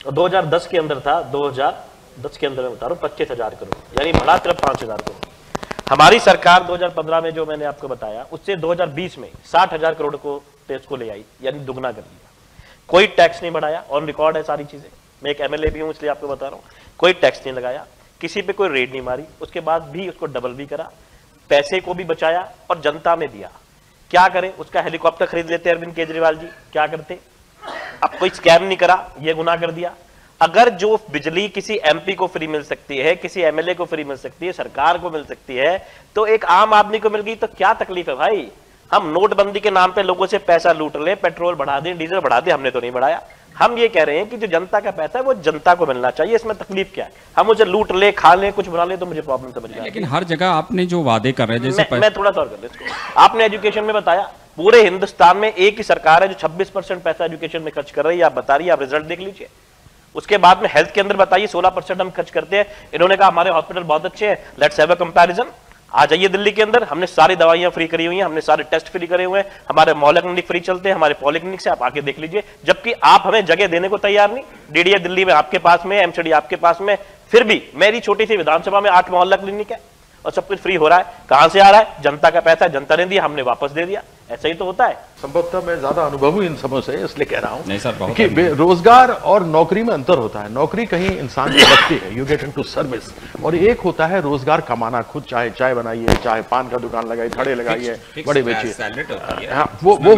और 2010 के अंदर था, 2010 के अंदर में बता रहा हूं 25,000 करोड़, यानी बढ़ा सिर्फ 5,000 करोड़। हमारी सरकार 2015 में जो मैंने आपको बताया, उससे 2020 में 60,000 करोड़ को टैक्स को ले आई, यानी दुगना कर दिया। कोई टैक्स नहीं बढ़ाया, ऑन रिकॉर्ड है सारी चीजें। मैं एक एमएलए भी हूं इसलिए आपको बता रहा हूं, कोई टैक्स नहीं लगाया, किसी पे कोई रेड नहीं मारी, उसके बाद भी उसको डबल भी करा, पैसे को भी बचाया और जनता में दिया। क्या करें, उसका हेलीकॉप्टर खरीद लेते अरविंद केजरीवाल जी, क्या करते? अब कोई स्कैम नहीं करा, ये गुनाह कर दिया। अगर जो बिजली किसी एमपी को फ्री मिल सकती है, किसी एमएलए को फ्री मिल सकती है, सरकार को मिल सकती है, तो एक आम आदमी को मिल गई तो क्या तकलीफ है भाई? हम नोटबंदी के नाम पे लोगों से पैसा लूट ले, पेट्रोल बढ़ा दें, डीजल बढ़ा दें, हमने तो नहीं बढ़ाया। हम ये कह रहे हैं कि जो जनता का पैसा है वो जनता को मिलना चाहिए, इसमें तकलीफ क्या है? हम उसे लूट ले, खा ले, कुछ बना ले तो मुझे प्रॉब्लम समझ में। लेकिन हर जगह आपने जो वादे कर रहे हैं, जैसे मैं थोड़ा सा और कर ले इसको। आपने एजुकेशन में बताया, पूरे हिंदुस्तान में एक ही सरकार है जो 26% पैसा एजुकेशन में खर्च कर रही है, आप बता रही है, आप रिजल्ट देख लीजिए। उसके बाद में हेल्थ के अंदर बताइए 16% हम खर्च करते हैं। इन्होंने कहा हमारे हॉस्पिटल बहुत अच्छे हैं, लेट्स हैव अ कंपैरिजन। आ जाइए दिल्ली के अंदर, हमने सारी दवाइयां फ्री करी हुई हैं, हमने सारे टेस्ट फ्री करे हुए हैं, हमारे मोहल्ला क्लिनिक फ्री चलते हैं, हमारे पॉलिक्लिनिक से आप आके देख लीजिए। जबकि आप हमें जगह देने को तैयार नहीं। डीडीए दिल्ली में आपके पास में, एमसीडी आपके पास में, फिर भी मेरी छोटी सी विधानसभा में 8 मोहल्ला क्लिनिक है और सब कुछ फ्री हो रहा है। कहां से आ रहा है? जनता का पैसा जनता ने दिया, हमने वापस दे दिया। ऐसा ही तो होता है। संभवतः मैं ज्यादा अनुभवी इन सबों से इसलिए कह रहा हूं नहीं सर, बहुत कि रोजगार और नौकरी में अंतर होता है। नौकरी कहीं इंसान की लगती है, यू गेट इनटू सर्विस, और एक होता है रोजगार कमाना, खुद चाहे चाय बनाइए, चाहे पान का दुकान लगाइए, खड़े लगाइए, बड़े बेचिए। हाँ, वो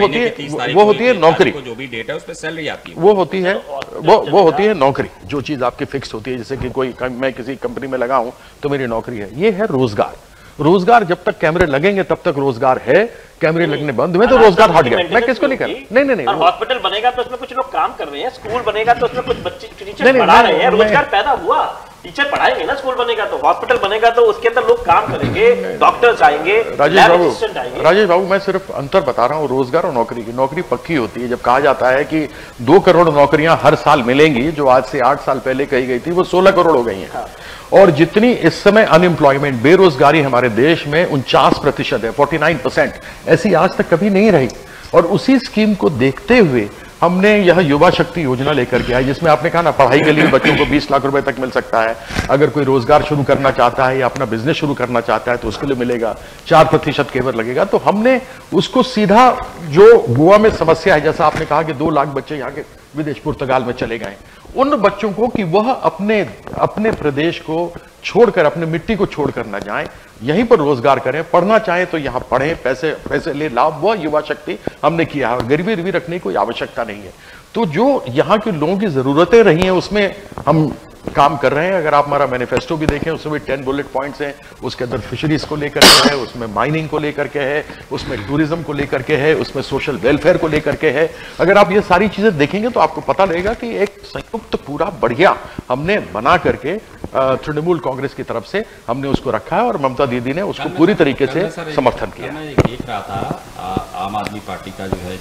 होती है नौकरी, जो भी डेट है उस पर सैलरी आती है, वो होती है वो होती है नौकरी। जो चीज आपकी फिक्स होती है, जैसे कि कोई मैं किसी कंपनी में लगा हूं तो मेरी नौकरी है। ये है रोजगार। रोजगार जब तक कैमरे लगेंगे तब तक रोजगार है, कैमरे लगने बंद हुए तो रोजगार हट गया। मैं किसको नहीं कर नहीं हॉस्पिटल बनेगा तो उसमें कुछ लोग काम कर रहे हैं, स्कूल बनेगा तो उसमें कुछ बच्चे टीचर पढ़ा रहे हैं, रोजगार पैदा हुआ, टीचर पढ़ाएंगे ना। स्कूल बनेगा तो, हॉस्पिटल बनेगा तो उसके अंदर लोग काम करेंगे, डॉक्टर्स आएंगे, राजेश बाबू मैं सिर्फ अंतर बता रहा हूँ रोजगार और नौकरी की। नौकरी पक्की होती है जब कहा जाता है कि 2 करोड़ नौकरियां हर साल मिलेंगी, जो आज से 8 साल पहले कही गई थी वो 16 करोड़ हो गई है। और जितनी इस समय अनएम्प्लॉयमेंट, बेरोजगारी हमारे देश में 49% है, 49%, ऐसी आज तक कभी नहीं रही। और उसी स्कीम को देखते हुए हमने यह युवा शक्ति योजना लेकर के आए, जिसमें आपने कहा ना पढ़ाई के लिए बच्चों को 20 लाख रुपए तक मिल सकता है। अगर कोई रोजगार शुरू करना चाहता है या अपना बिजनेस शुरू करना चाहता है तो उसके लिए मिलेगा, 4% केवल लगेगा। तो हमने उसको सीधा, जो गोवा में समस्या है, जैसा आपने कहा कि 2 लाख बच्चे यहाँ के विदेश पुर्तगाल में चले गए, उन बच्चों को कि वह अपने प्रदेश को छोड़कर, अपने मिट्टी को छोड़कर न जाएं, यहीं पर रोजगार करें, पढ़ना चाहें तो यहां पढ़ें, पैसे ले लाभ, वह युवा शक्ति हमने किया है। गरीबी रखने की कोई आवश्यकता नहीं है। तो जो यहाँ के लोगों की जरूरतें रही हैं उसमें हम काम कर रहे हैं। अगर आप हमारा मैनिफेस्टो भी देखें, उसमें भी 10 बुलेट पॉइंट्स हैं। उसके अंदर फिशरीज को लेकर के है, उसमें माइनिंग को लेकर के है, उसमें टूरिज्म को लेकर के है, उसमें सोशल वेलफेयर को लेकर के है। अगर आप ये सारी चीजें देखेंगे तो आपको पता लगेगा कि एक संयुक्त पूरा बढ़िया हमने बना करके तृणमूल कांग्रेस की तरफ से हमने उसको रखा है और ममता दीदी ने उसको पूरी तरीके से समर्थन किया। मैं देख रहा था आम आदमी पार्टी का जो है,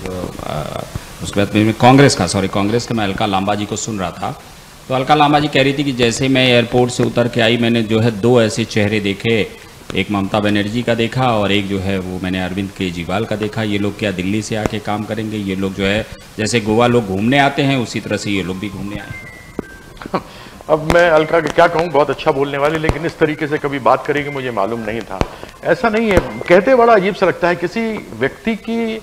उसके बाद में कांग्रेस के मैं अलका लांबा जी को सुन रहा था, तो अलका लांबा जी कह रही थी कि जैसे मैं एयरपोर्ट से उतर के आई, मैंने जो है 2 ऐसे चेहरे देखे, एक ममता बनर्जी का देखा और एक जो है वो मैंने अरविंद केजरीवाल का देखा। ये लोग क्या दिल्ली से आके काम करेंगे? ये लोग जो है जैसे गोवा लोग घूमने आते हैं उसी तरह से ये लोग भी घूमने आए। अब मैं अलका के क्या कहूँ, बहुत अच्छा बोलने वाली, लेकिन इस तरीके से कभी बात करेगी मुझे मालूम नहीं था। ऐसा नहीं है, कहते बड़ा अजीब सा लगता है, किसी व्यक्ति की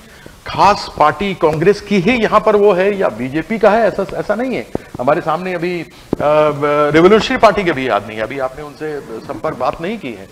खास पार्टी कांग्रेस की ही यहाँ पर वो है या बीजेपी का है, ऐसा नहीं है। हमारे सामने अभी रेवोल्यूशनरी पार्टी के भी आदमी है, अभी आपने उनसे संपर्क बात नहीं की है।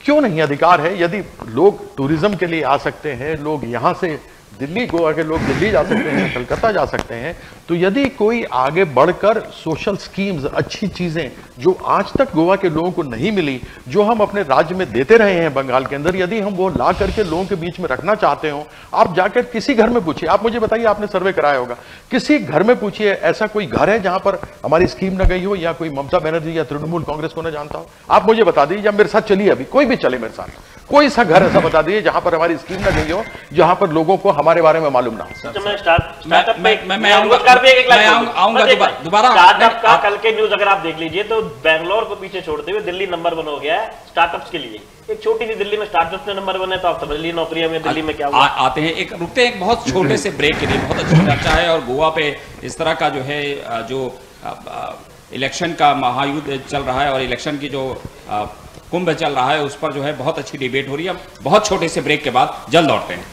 क्यों नहीं, अधिकार है। यदि लोग टूरिज्म के लिए आ सकते हैं, लोग यहाँ से दिल्ली, गोवा के लोग दिल्ली जा सकते हैं, कलकत्ता जा सकते हैं, तो यदि कोई आगे बढ़कर सोशल स्कीम्स, अच्छी चीजें जो आज तक गोवा के लोगों को नहीं मिली, जो हम अपने राज्य में देते रहे हैं बंगाल के अंदर, यदि हम वो ला करके लोगों के बीच में रखना चाहते हो, आप जाकर किसी घर में पूछिए, आप मुझे बताइए, आपने सर्वे कराया होगा, किसी घर में पूछिए ऐसा कोई घर है जहां पर हमारी स्कीम न गई हो या कोई ममता बनर्जी या तृणमूल कांग्रेस को न जानता हो? आप मुझे बता दीजिए, या मेरे साथ चलिए, अभी कोई भी चले मेरे साथ, कोई सा घर ऐसा बता दीजिए जहां पर हमारी स्कीम न गई हो, जहां पर लोगों को हमारे बारे में मालूम ना हो। मैं आऊंगा दोबारा। स्टार्टअप का कल के न्यूज अगर आप देख लीजिए तो बैंगलोर को पीछे छोड़ते हुए दिल्ली नंबर 1 हो गया है स्टार्टअप्स के लिए। एक छोटी सी दिल्ली में स्टार्टअप्स में नंबर 1 है, तो आप समझ लीजिए नौकरियां में दिल्ली में क्या हुआ। आते हैं, एक रुकते हैं एक बहुत छोटे से ब्रेक के लिए। बहुत अच्छी चर्चा है और गोवा पे इस तरह का जो है, जो इलेक्शन का महायुद्ध चल रहा है और इलेक्शन की जो कुंभ चल रहा है, उस पर जो है बहुत अच्छी डिबेट हो रही है। बहुत छोटे से ब्रेक के बाद जल्द लौटते हैं।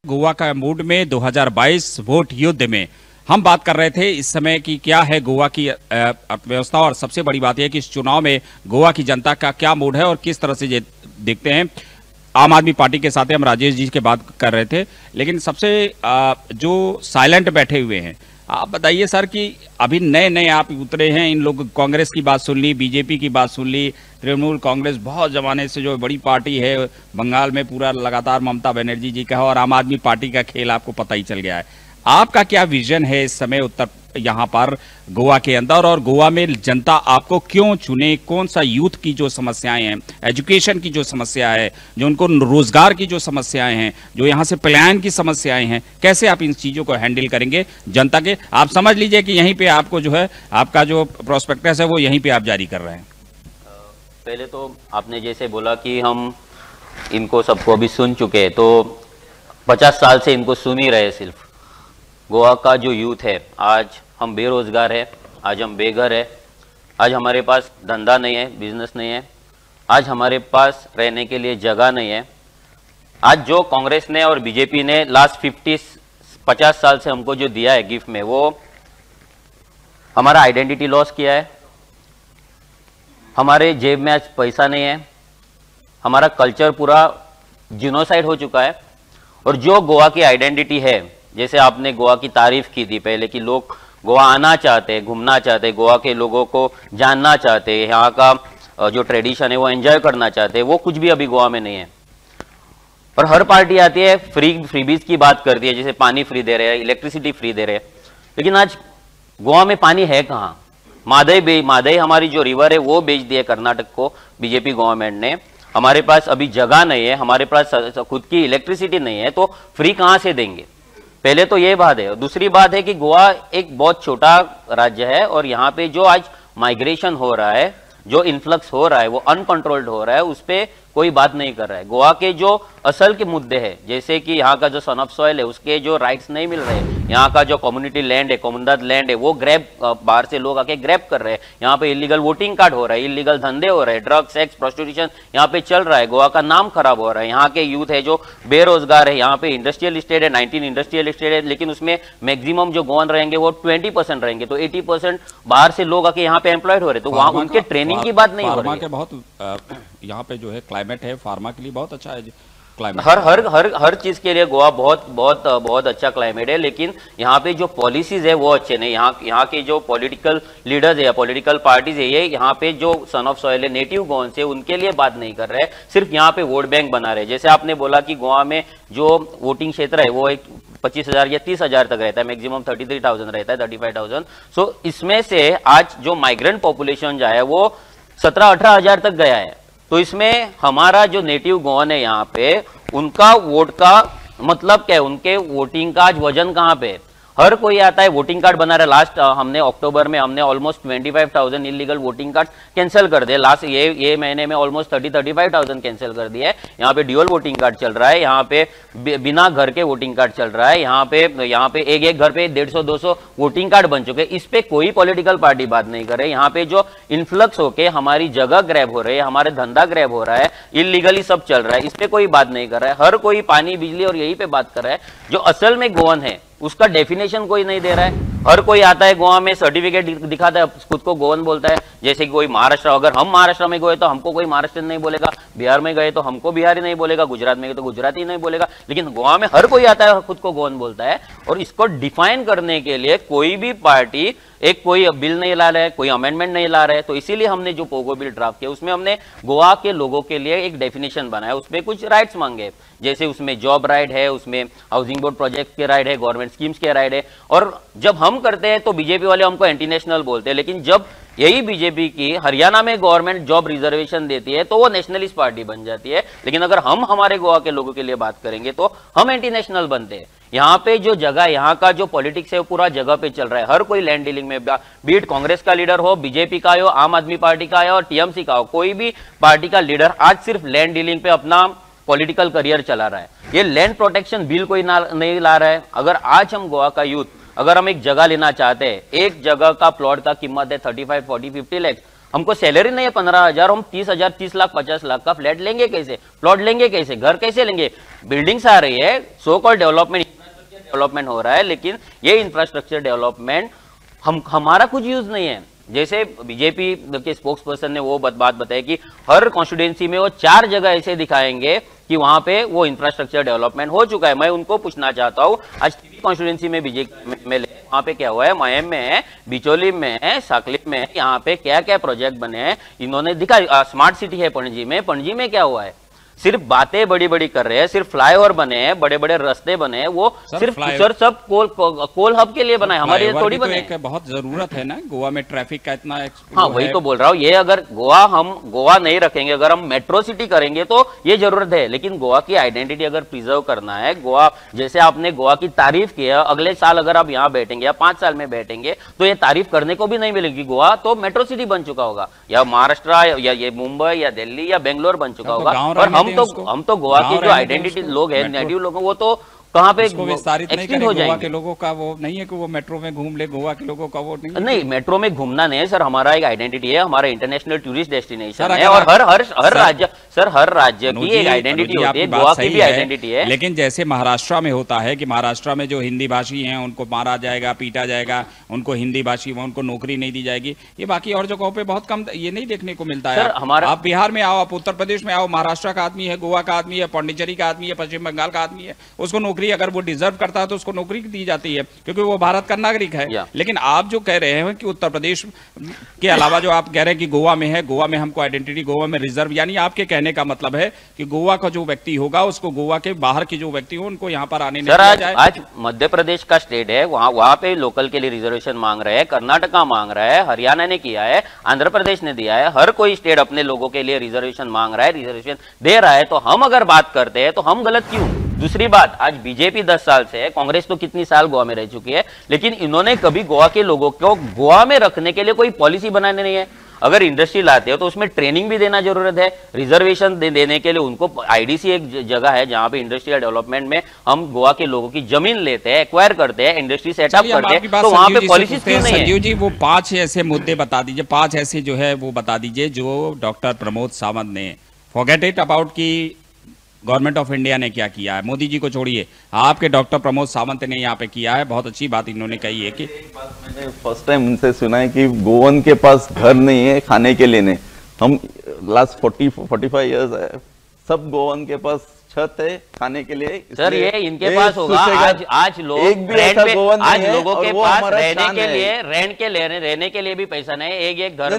गोवा का मूड में 2022 वोट युद्ध में हम बात कर रहे थे इस समय की क्या है गोवा की अर्थव्यवस्था, और सबसे बड़ी बात यह कि इस चुनाव में गोवा की जनता का क्या मूड है और किस तरह से ये देखते हैं। आम आदमी पार्टी के साथ हम राजेश जी की बात कर रहे थे, लेकिन सबसे जो साइलेंट बैठे हुए हैं, आप बताइए सर कि अभी नए नए आप उतरे हैं, इन लोग कांग्रेस की बात सुन ली, बीजेपी की बात सुन ली, तृणमूल कांग्रेस बहुत जमाने से जो बड़ी पार्टी है बंगाल में, पूरा लगातार ममता बनर्जी जी का, और आम आदमी पार्टी का खेल आपको पता ही चल गया है। आपका क्या विजन है इस समय उत्तर यहाँ पर गोवा के अंदर, और गोवा में जनता आपको क्यों चुने? कौन सा यूथ की जो समस्याएं हैं, एजुकेशन की जो समस्या है, जो उनको रोजगार की जो समस्याएं हैं, जो यहाँ से पलायन की समस्याएं हैं, कैसे आप इन चीजों को हैंडल करेंगे जनता के? आप समझ लीजिए कि यहीं पे आपको जो है आपका जो प्रोस्पेक्टस है वो यहीं पे आप जारी कर रहे हैं। पहले तो आपने जैसे बोला कि हम इनको सबको अभी सुन चुके हैं, तो 50 साल से इनको सुन ही रहे। सिर्फ गोवा का जो यूथ है, आज हम बेरोजगार है, आज हम बेघर है, आज हमारे पास धंधा नहीं है, बिजनेस नहीं है, आज हमारे पास रहने के लिए जगह नहीं है। आज जो कांग्रेस ने और बीजेपी ने लास्ट 50 साल से हमको जो दिया है गिफ्ट में, वो हमारा आइडेंटिटी लॉस किया है, हमारे जेब में आज पैसा नहीं है, हमारा कल्चर पूरा जिनोसाइड हो चुका है। और जो गोवा की आइडेंटिटी है, जैसे आपने गोवा की तारीफ की थी पहले कि लोग गोवा आना चाहते हैं, घूमना चाहते हैं, गोवा के लोगों को जानना चाहते हैं, यहाँ का जो ट्रेडिशन है वो एंजॉय करना चाहते हैं, वो कुछ भी अभी गोवा में नहीं है। और हर पार्टी आती है फ्रीबीज की बात करती है, जैसे पानी फ्री दे रहे हैं, इलेक्ट्रिसिटी फ्री दे रहे हैं, लेकिन आज गोवा में पानी है कहाँ? मादई हमारी जो रिवर है वो बेच दी है कर्नाटक को बीजेपी गवर्नमेंट ने। हमारे पास अभी जगह नहीं है, हमारे पास खुद की इलेक्ट्रिसिटी नहीं है, तो फ्री कहाँ से देंगे? पहले तो ये बात है। दूसरी बात है कि गोवा एक बहुत छोटा राज्य है और यहाँ पे जो आज माइग्रेशन हो रहा है, जो इन्फ्लक्स हो रहा है, वो अनकंट्रोल्ड हो रहा है, उस पर कोई बात नहीं कर रहा है। गोवा के जो असल के मुद्दे हैं, जैसे कि यहाँ का जो सन ऑफ सॉइल है उसके जो राइट्स नहीं मिल रहे, यहाँ का जो कम्युनिटी लैंड है, कमुंदात लैंड है, वो ग्रैब बाहर से लोग आके ग्रैब कर रहे हैं। यहाँ पे इलीगल वोटिंग कार्ड हो रहा है, इलीगल धंधे हो रहे हैं, ड्रग्स, सेक्स, प्रोस्टिट्यूशन यहाँ पे चल रहा है। गोवा का नाम खराब हो रहा है। यहाँ के यूथ है जो बेरोजगार है। यहाँ पे इंडस्ट्रियल स्टेट है, 19 इंडस्ट्रियल स्टेट है, लेकिन उसमें मैक्सिमम जो गोवन रहेंगे वो 20% रहेंगे, तो 80% बाहर से लोग आके यहाँ पे एम्प्लॉयड हो रहे, तो वहाँ उनके ट्रेनिंग की बात नहीं हो रही है। बहुत यहाँ पे जो है क्लाइमेट है फार्मा के लिए बहुत अच्छा है क्लाइमेट, हर चीज के लिए गोवा बहुत अच्छा क्लाइमेट है, लेकिन यहाँ पे जो पॉलिसीज है वो अच्छे नहीं। यहाँ के जो पॉलिटिकल लीडर्स है या पॉलिटिकल पार्टीज है, ये यहाँ पे जो सन ऑफ सॉइल है, नेटिव गोवन से, उनके लिए बात नहीं कर रहे हैं, सिर्फ यहाँ पे वोट बैंक बना रहे हैं। जैसे आपने बोला कि गोवा में जो वोटिंग क्षेत्र है वो एक 25,000 या 30,000 तक रहता है, मैक्सिमम 33,000 रहता है, 35,000। सो इसमें से आज जो माइग्रेंट पॉपुलेशन जो है वो 17-18 हजार तक गया है। तो इसमें हमारा जो नेटिव गोवन है यहाँ पे, उनका वोट का मतलब क्या है, उनके वोटिंग का आज वजन कहाँ पे है? हर कोई आता है, वोटिंग कार्ड बना रहा है। लास्ट हमने अक्टूबर में हमने almost 25,000 illegal voting card cancel कर दिए। लास्ट ये महीने में ऑलमोस्ट 35,000 कैंसिल कर दिए। यहाँ पे ड्यूअल वोटिंग कार्ड चल रहा है, यहाँ पे बिना घर के वोटिंग कार्ड चल रहा है, यहाँ पे एक घर पे 150-200 वोटिंग कार्ड बन चुके हैं। इस पे कोई पॉलिटिकल पार्टी बात नहीं कर रही। यहाँ पे जो इन्फ्लक्स होके हमारी जगह ग्रैब हो रही है, हमारे धंधा ग्रैब हो रहा है, इलीगली सब चल रहा है, इस पे कोई बात नहीं कर रहा है। हर कोई पानी, बिजली और यही पे बात कर रहा है। जो असल में गोवन है उसका डेफिनेशन कोई नहीं दे रहा है। हर कोई आता है गोवा में, सर्टिफिकेट दिखाता है, खुद को गोवन बोलता है। जैसे कि कोई महाराष्ट्र, अगर हम महाराष्ट्र में गए तो हमको कोई महाराष्ट्र नहीं बोलेगा, बिहार में गए तो हमको बिहारी नहीं बोलेगा, गुजरात में गए तो गुजराती नहीं बोलेगा, लेकिन गोवा में हर कोई आता है और खुद को गोवन बोलता है। और इसको डिफाइन करने के लिए कोई भी पार्टी एक कोई बिल नहीं ला रहा है, कोई अमेंडमेंट नहीं ला रहा है। तो इसीलिए हमने जो पोगो बिल ड्राफ्ट किया उसमें हमने गोवा के लोगों के लिए एक डेफिनेशन बनाया, उसमें कुछ राइट्स मांगे, जैसे उसमें जॉब राइट है, उसमें हाउसिंग बोर्ड प्रोजेक्ट के राइट है, गवर्नमेंट स्कीम्स के राइट है। और जब हम करते हैं तो बीजेपी वाले हमको एंटी नेशनल बोलते हैं, लेकिन जब यही बीजेपी की हरियाणा में गवर्नमेंट जॉब रिजर्वेशन देती है तो वो नेशनलिस्ट पार्टी बन जाती है। लेकिन अगर हम हमारे गोवा के लोगों के लिए बात करेंगे तो हम एंटी नेशनल बनते हैं। यहाँ पे जो जगह, यहाँ का जो पॉलिटिक्स है वो पूरा जगह पे चल रहा है। हर कोई लैंड डीलिंग में, बीट कांग्रेस का लीडर हो, बीजेपी का हो, आम आदमी पार्टी का हो और टीएमसी का हो, कोई भी पार्टी का लीडर आज सिर्फ लैंड डीलिंग पे अपना पॉलिटिकल करियर चला रहा है। ये लैंड प्रोटेक्शन बिल कोई नहीं ला रहा है। अगर आज हम गोवा का यूथ, अगर हम एक जगह लेना चाहते हैं, एक जगह का प्लॉट का कीमत है 35, 40, 50 लाख, हमको सैलरी नहीं है 15,000, हम 30,000, 30 लाख, 50 लाख का फ्लैट लेंगे कैसे? प्लॉट लेंगे कैसे? घर कैसे लेंगे? बिल्डिंग्स आ रही है, सो कॉल्ड डेवलपमेंट हो रहा है, लेकिन ये इंफ्रास्ट्रक्चर डेवलपमेंट हमारा कुछ यूज नहीं है। जैसे बीजेपी के स्पोक्स पर्सन ने वो बात बताई कि हर कॉन्स्टिट्यूएंसी में वो 4 जगह ऐसे दिखाएंगे कि वहां पे वो इंफ्रास्ट्रक्चर डेवलपमेंट हो चुका है। मैं उनको पूछना चाहता हूँ, आज टीवी कॉन्स्टिट्यूएंसी में बीजेपी में वहां पे क्या हुआ है? मयम में है, बिचौली में है, साकली में है, यहाँ पे क्या क्या प्रोजेक्ट बने हैं इन्होंने दिखा। स्मार्ट सिटी है पणजी में क्या हुआ है? सिर्फ बातें बड़ी बड़ी कर रहे हैं, सिर्फ फ्लाईओवर बने हैं, बड़े बड़े रास्ते बने हैं, वो सिर्फ सब कोल हब के लिए बनाए, हमारे लिए थोड़ी बने। तो बहुत जरूरत है ना गोवा में ट्रैफिक का इतना। हाँ, वही तो बोल रहा हूँ। ये अगर हम गोवा नहीं रखेंगे, अगर हम मेट्रो सिटी करेंगे तो ये जरूरत है, लेकिन गोवा की आइडेंटिटी अगर प्रिजर्व करना है, गोवा जैसे आपने गोवा की तारीफ की है, अगले साल अगर आप यहाँ बैठेंगे या 5 साल में बैठेंगे तो ये तारीफ करने को भी नहीं मिलेगी। गोवा तो मेट्रो सिटी बन चुका होगा, या महाराष्ट्र या ये मुंबई या दिल्ली या बेंगलोर बन चुका होगा। और हम तो गोवा के जो आइडेंटिटी लोग हैं, नेटिव लोग, वो तो कहाँ पे विस्तारित नहीं करें। गोवा के लोगों का वो नहीं है कि वो मेट्रो में घूम ले, गोवा के लोगों का वो नहीं मेट्रो में घूमना नहीं है सर, हमारा एक आइडेंटिटी है, हमारा इंटरनेशनल टूरिस्ट डेस्टिनेशन है। और हर राज्य की एक आइडेंटिटी होती है, गोवा की भी आइडेंटिटी है। लेकिन जैसे महाराष्ट्र में होता है कि महाराष्ट्र में जो हिंदी भाषी हैं उनको मारा जाएगा, पीटा जाएगा, उनको हिंदी भाषी उनको नौकरी नहीं दी जाएगी, ये बाकी और जगहों पे बहुत कम ये नहीं देखने को मिलता है। आप बिहार में आओ, आप उत्तर प्रदेश में आओ, महाराष्ट्र का आदमी है, गोवा का आदमी है, पांडिचेरी का आदमी है, पश्चिम बंगाल का आदमी है, उसको नौकरी अगर वो डिजर्व करता है तो उसको नौकरी दी जाती है क्योंकि वो भारत का नागरिक है। लेकिन आप जो कह रहे हैं कि उत्तर प्रदेश के अलावा जो आप कह रहे हैं कि गोवा में है, गोवा में हमको आइडेंटिटी, गोवा में रिजर्व, यानी आपके कहने का मतलब है कि गोवा का जो व्यक्ति होगा उसको गोवा के बाहर के जो व्यक्ति हो उनको यहाँ पर आने नहीं दिया जाए। आज मध्य प्रदेश का स्टेट है, वहां पे लोकल के लिए रिजर्वेशन मांग रहे हैं, कर्नाटका मांग रहा है, हरियाणा ने किया है, आंध्र प्रदेश ने दिया है, हर कोई स्टेट अपने लोगों के लिए रिजर्वेशन मांग रहा है, रिजर्वेशन दे रहा है। तो हम अगर बात करते हैं तो हम गलत क्यों? दूसरी बात, आज बीजेपी 10 साल से है, कांग्रेस तो कितनी साल गोवा में रह चुकी है, लेकिन इन्होंने कभी गोवा के लोगों को गोवा में रखने के लिए कोई पॉलिसी बनाने नहीं है। अगर इंडस्ट्री लाते हो तो उसमें ट्रेनिंग भी देना जरूरत है, रिजर्वेशन देने के लिए उनको। आईडीसी एक जगह है जहां पे इंडस्ट्रियल डेवलपमेंट में हम गोवा के लोगों की जमीन लेते हैं, एक्वायर करते हैं, इंडस्ट्री सेटअप करते हैं, तो वहां पे पॉलिसीज क्यों नहीं है? संजीव जी, वो 5 ऐसे मुद्दे बता दीजिए, 5 ऐसे जो है वो बता दीजिए जो डॉक्टर प्रमोद सावंत ने, फॉरगेट इट अबाउट की गवर्नमेंट ऑफ इंडिया ने क्या किया है, मोदी जी को छोड़िए, आपके डॉक्टर प्रमोद सावंत ने यहाँ पे किया है। बहुत अच्छी बात इन्होंने कही है कि मैंने फर्स्ट टाइम उनसे सुना है कि गोवन के पास घर नहीं है खाने के लिए नहीं। हम लास्ट 45 इयर्स है, सब गोवन के पास छत है खाने के लिए। सर ये इनके पास होगा, आज लोग रेंट पे, आज लोगों के पास रहने के लिए भी पैसा नहीं है। एक घर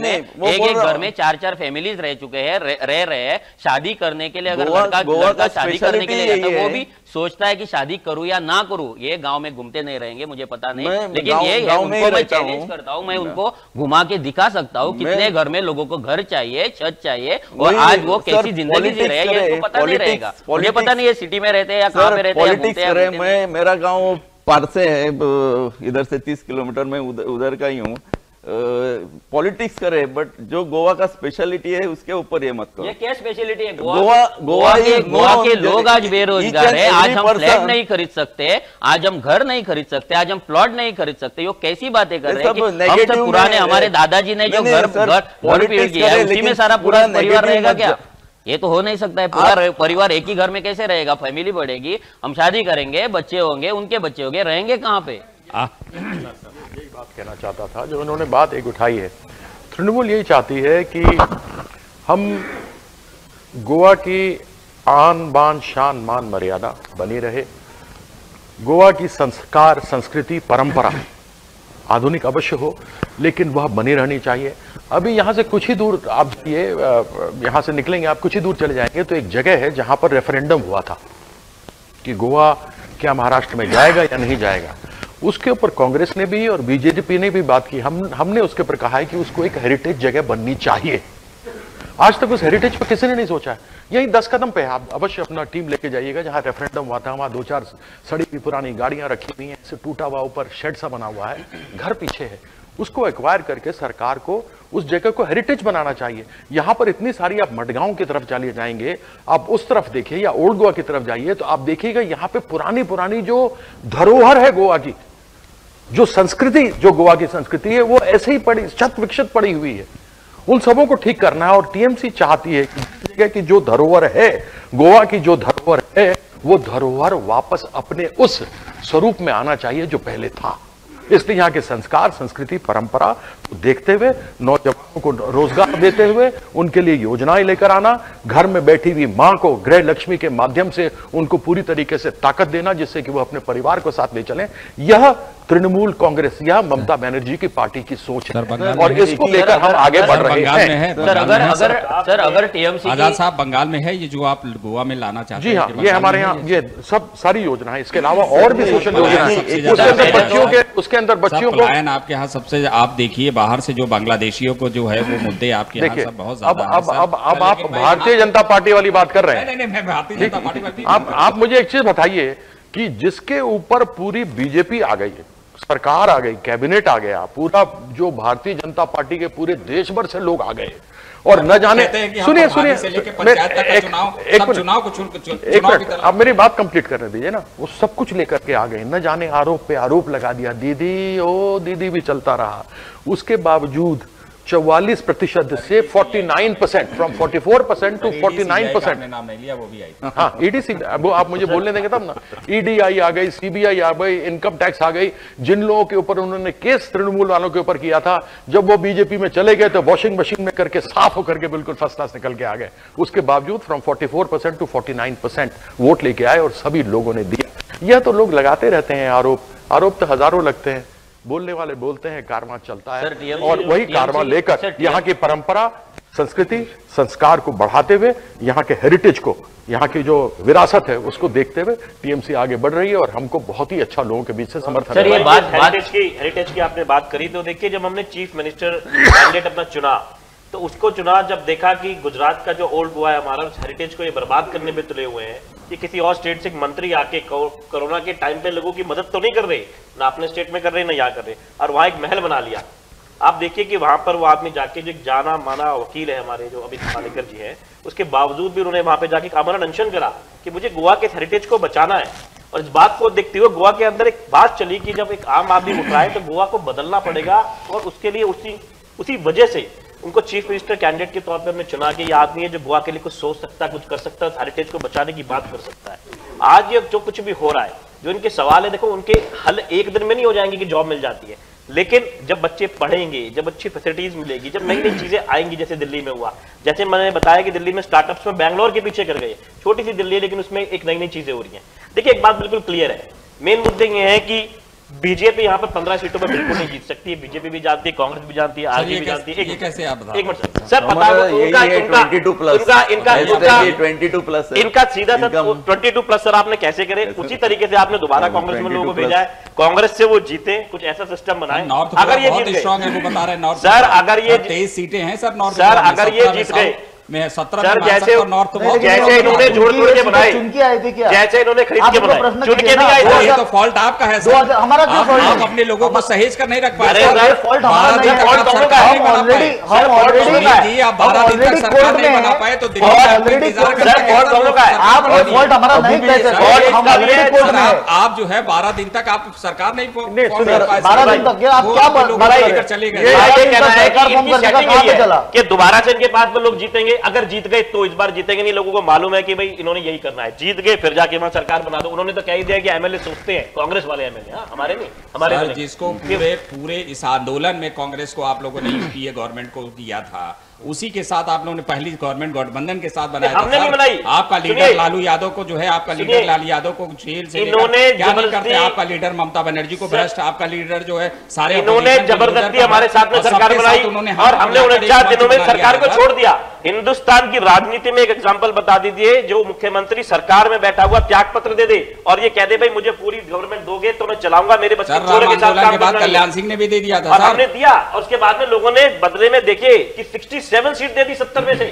में 4 फैमिलीज रह चुके हैं, रह रहे हैं। शादी करने के लिए अगर लड़का शादी करने के लिए तो वो भी सोचता है कि शादी करूं या ना करूं। ये गांव में घूमते नहीं रहेंगे, मुझे पता नहीं, लेकिन ये उनको मैं चैलेंज करता हूं, मैं उनको घुमा के दिखा सकता हूं कितने घर में लोगों को घर चाहिए, छत चाहिए, और आज वो कैसी जिंदगी जी रहे हैं ये उनको पता नहीं रहेगा। मुझे पता नहीं है सिटी में रहते हैं या कहां पे रहते हैं। पॉलिटिक्स करे, मैं मेरा गांव पारसे है, इधर से 30 किलोमीटर में उधर का ही हूँ। पॉलिटिक्स करे, बट जो गोवा का स्पेशलिटी है उसके ऊपर ये मत करो। ये क्या स्पेशलिटी है? गोवा के लोग आज बेरोजगार है, आज हम फ्लैट नहीं खरीद सकते, आज हम घर नहीं खरीद सकते, आज हम प्लॉट नहीं खरीद सकते। ये कैसी बातें कर रहे हैं कि हम सब पुराने, हमारे दादाजी ने जो घर किया है उसी में सारा पूरा परिवार रहेगा क्या? ये तो हो नहीं सकता है। पूरा परिवार एक ही घर में कैसे रहेगा? फैमिली बढ़ेगी, हम शादी करेंगे, बच्चे होंगे, उनके बच्चे होंगे, रहेंगे कहाँ पे? एक बात कहना चाहता था, जो उन्होंने बात एक उठाई है, तृणमूल यही चाहती है कि हम गोवा की आन बान शान मान मर्यादा बनी रहे, गोवा की संस्कार, संस्कृति, परंपरा आधुनिक अवश्य हो, लेकिन वह बनी रहनी चाहिए। अभी यहाँ से कुछ ही दूर आप ये यहाँ से निकलेंगे, आप कुछ ही दूर चले जाएंगे तो एक जगह है जहां पर रेफरेंडम हुआ था कि गोवा क्या महाराष्ट्र में जाएगा या नहीं जाएगा। उसके ऊपर कांग्रेस ने भी और बीजेपी ने भी बात की। हमने उसके ऊपर कहा है कि उसको एक हेरिटेज जगह बननी चाहिए। आज तक उस हेरिटेज पर किसी ने नहीं सोचा है। यही 10 कदम पे आप अवश्य अपना टीम लेके जाइएगा, जहां रेफरेंडम हुआ था, वहां 2-4 सड़ी हुई पुरानी गाड़ियां रखी हुई हैं, इससे टूटा हुआ ऊपर शेड सा बना हुआ है, घर पीछे है। उसको एक्वायर करके सरकार को उस जगह को हेरिटेज बनाना चाहिए। यहां पर इतनी सारी, आप मडगांव की तरफ चले जाएंगे, आप उस तरफ देखिए, या ओल्ड गोवा की तरफ जाइए, तो आप देखिएगा यहां पे पुरानी पुरानी जो धरोहर है गोवा की, जो संस्कृति, जो गोवा की संस्कृति है, वो ऐसे ही पड़ी, शत विकसित पड़ी हुई है। उन सबों को ठीक करना है। और टीएमसी चाहती है कि जो धरोहर है, गोवा की जो धरोहर है, वो धरोहर वापस अपने उस स्वरूप में आना चाहिए जो पहले था। इसलिए यहाँ के संस्कार, संस्कृति, परंपरा को देखते हुए, नौजवानों को रोजगार देते हुए, उनके लिए योजनाएं लेकर आना, घर में बैठी हुई मां को गृह लक्ष्मी के माध्यम से उनको पूरी तरीके से ताकत देना, जिससे कि वो अपने परिवार को साथ ले चलें। यह तृणमूल कांग्रेस या ममता बनर्जी की पार्टी की सोच है और इसको लेकर हम आगे बढ़ रहे हैं। सर अगर टीएमसी आजाद साहब बंगाल में है ये जो आप गोवा में लाना चाहते हैं? जी हाँ, ये हमारे यहाँ ये सब सारी योजना है। इसके अलावा और भी सोशल योजना है, उसके अंदर बच्चियों को आपके यहाँ सबसे, आप देखिए बाहर से जो बांग्लादेशियों को जो है वो मुद्दे आपके यहाँ सब बहुत ज्यादा। अब आप भारतीय जनता पार्टी वाली बात कर रहे हैं। मैं भारतीय जनता पार्टी, आप मुझे एक चीज बताइए कि जिसके ऊपर पूरी बीजेपी आ गई, सरकार आ गई, कैबिनेट आ गया, पूरा जो भारतीय जनता पार्टी के पूरे देश भर से लोग आ गए, और न जाने, सुनिए आप मेरी बात कंप्लीट करने दीजिए ना। वो सब कुछ लेकर के आ गए, न जाने आरोप पे आरोप लगा दिया, दीदी ओ दीदी भी चलता रहा। उसके बावजूद 44% से 49%, फ्रॉम 44% टू 49%। नाम नहीं लिया, वो भी आई। हाँ, ईडी, वो आप मुझे बोलने देंगे तब ना। ईडीआई आ गई, सीबीआई आ गई, इनकम टैक्स आ गई। जिन लोगों के ऊपर उन्होंने केस तृणमूल वालों के ऊपर किया था, जब वो बीजेपी में चले गए तो वॉशिंग मशीन में करके साफ होकर के बिल्कुल फर्स्ट क्लास निकल के आ गए। उसके बावजूद फ्रॉम 44% टू 49% वोट लेके आए और सभी लोगों ने दिया। यह तो लोग लगाते रहते हैं आरोप, आरोप तो हजारों लगते हैं, बोलने वाले बोलते हैं, कारवां चलता है, और वही कारवां लेकर यहाँ की परंपरा, संस्कृति, संस्कार को बढ़ाते हुए, यहाँ के हेरिटेज को, यहाँ की जो विरासत है उसको देखते हुए टीएमसी आगे बढ़ रही है, और हमको बहुत ही अच्छा लोगों के बीच से समर्थन है। हेरिटेज की आपने बात करी, तो देखिए जब हमने चीफ मिनिस्टर कैंडिडेट अपना चुना, तो उसको चुना, जब देखा कि गुजरात का जो ओल्ड गोवा है हमारा, उस हेरिटेज को ये बर्बाद करने में तुले हुए हैं, कि किसी और स्टेट से एक मंत्री आके कोरोना के टाइम पे लोगों की मदद तो नहीं कर रहे, ना अपने स्टेट में कर रहे, ना यहाँ कर रहे, और वहां एक महल बना लिया, आप देखिए कि वहां पर वो आदमी जाके, जो एक जाना माना वकील है हमारे जो अमित पालेकर जी हैं, उसके बावजूद भी उन्होंने वहां पे जाके आमरण अनशन करा कि मुझे गोवा के हेरिटेज को बचाना है। और इस बात को देखते हुए गोवा के अंदर एक बात चली कि जब एक आम आदमी उठ रहा है तो गोवा को बदलना पड़ेगा, और उसके लिए उसी वजह से उनको चीफ मिनिस्टर कैंडिडेट के तौर पर हमने चुना कि ये आदमी है जो गोवा के लिए कुछ सोच सकता है, कुछ कर सकता है, हेरिटेज को बचाने की बात कर सकता है। आज ये जो कुछ भी हो रहा है, जो इनके सवाल है, देखो उनके हल एक दिन में नहीं हो जाएंगे कि जॉब मिल जाती है, लेकिन जब बच्चे पढ़ेंगे, जब अच्छी फैसिलिटीज मिलेगी, जब नई नई चीजें आएंगी, जैसे दिल्ली में हुआ, जैसे मैंने बताया कि दिल्ली में स्टार्टअप्स में बैंगलोर के पीछे कर गए, छोटी सी दिल्ली है लेकिन उसमें एक नई नई चीजें हो रही हैं। देखिए एक बात बिल्कुल क्लियर है, मेन मुद्दे ये है कि बीजेपी यहाँ पर 15 सीटों पर बिल्कुल नहीं जीत सकती है। बीजेपी भी जानती है, कांग्रेस भी जानती है, आरजेडी भी जानती है। एक कैसे आप एक मिनट सर, पता इनका सीधा सा 22+ सर आपने कैसे करे, उसी तरीके से आपने दोबारा कांग्रेस में लोगों को भेजा है, कांग्रेस से वो जीते, कुछ ऐसा सिस्टम बनाए। अगर ये जीत गए सर, अगर ये 23 सीटें हैं सर नॉर्थ, सर अगर ये जीत गए में 17 सर, जैसे इन्होंने जोड़ तोड़ के बनाए, जैसे इन्होंने खरीद के बनाए, चुन के नहीं आए थे। ये तो फॉल्ट आपका है सर, हमारा क्या फॉल्ट है? आप अपने लोगों को सहेज कर नहीं रख पाए। अरे सर, फॉल्ट हमारा नहीं है, फॉल्ट दोनों का है। हम ऑलरेडी आप 12 दिन तक सरकार नहीं बना पाए तो दिल्ली में आपको इंतजार करना है। फॉल्ट दोनों का है। आप फॉल्ट हमारा नहीं कह सकते, हम ऑलरेडी कोर्ट में है। आप जो है 12 दिन तक आप सरकार नहीं फॉर्म कर पाए, 12 दिन तक आप क्या लेकर चले गए। ये कहना है कि इनकी सेटिंग यही है कि दोबारा से इनके पास में लोग जीतेंगे, अगर जीत गए तो इस बार जीतेंगे नहीं। लोगों को मालूम है कि भाई इन्होंने यही करना है, जीत गए फिर जाके वहां सरकार बना दो। उन्होंने तो कह ही दिया कि एमएलए सोचते हैं, कांग्रेस वाले एमएलए, हमारे नहीं, हमारे सर, जिसको पूरे इस आंदोलन में कांग्रेस को आप लोगों ने यूपीए गवर्नमेंट को दिया था, उसी के साथ आप लोगों ने पहली गवर्नमेंट गठबंधन के साथ बनाया था। हमने नहीं बनाई। आपका लीडर लालू यादव को जो है, आपका लीडर लालू यादव को जेल से इन्होंने क्या नहीं करते, आपका लीडर ममता बनर्जी को भ्रष्ट, आपका लीडर जो है सारे इन्होंने जबरदस्ती हमारे साथ में सरकार बनाई और हमने 49 दिनों में सरकार को छोड़ दिया। हिंदुस्तान की राजनीति में एक एग्जाम्पल बता दीजिए, जो मुख्यमंत्री सरकार में बैठा हुआ त्याग पत्र दे दे और ये कह दे भाई मुझे पूरी गवर्नमेंट दोगे तो मैं चलाऊंगा, मेरे बच्चे के बाद कल्याण सिंह ने भी दे दिया था, हमने दिया। और उसके बाद में लोगों ने बदले में देखे कि 67 सीट दे दी 70 में से,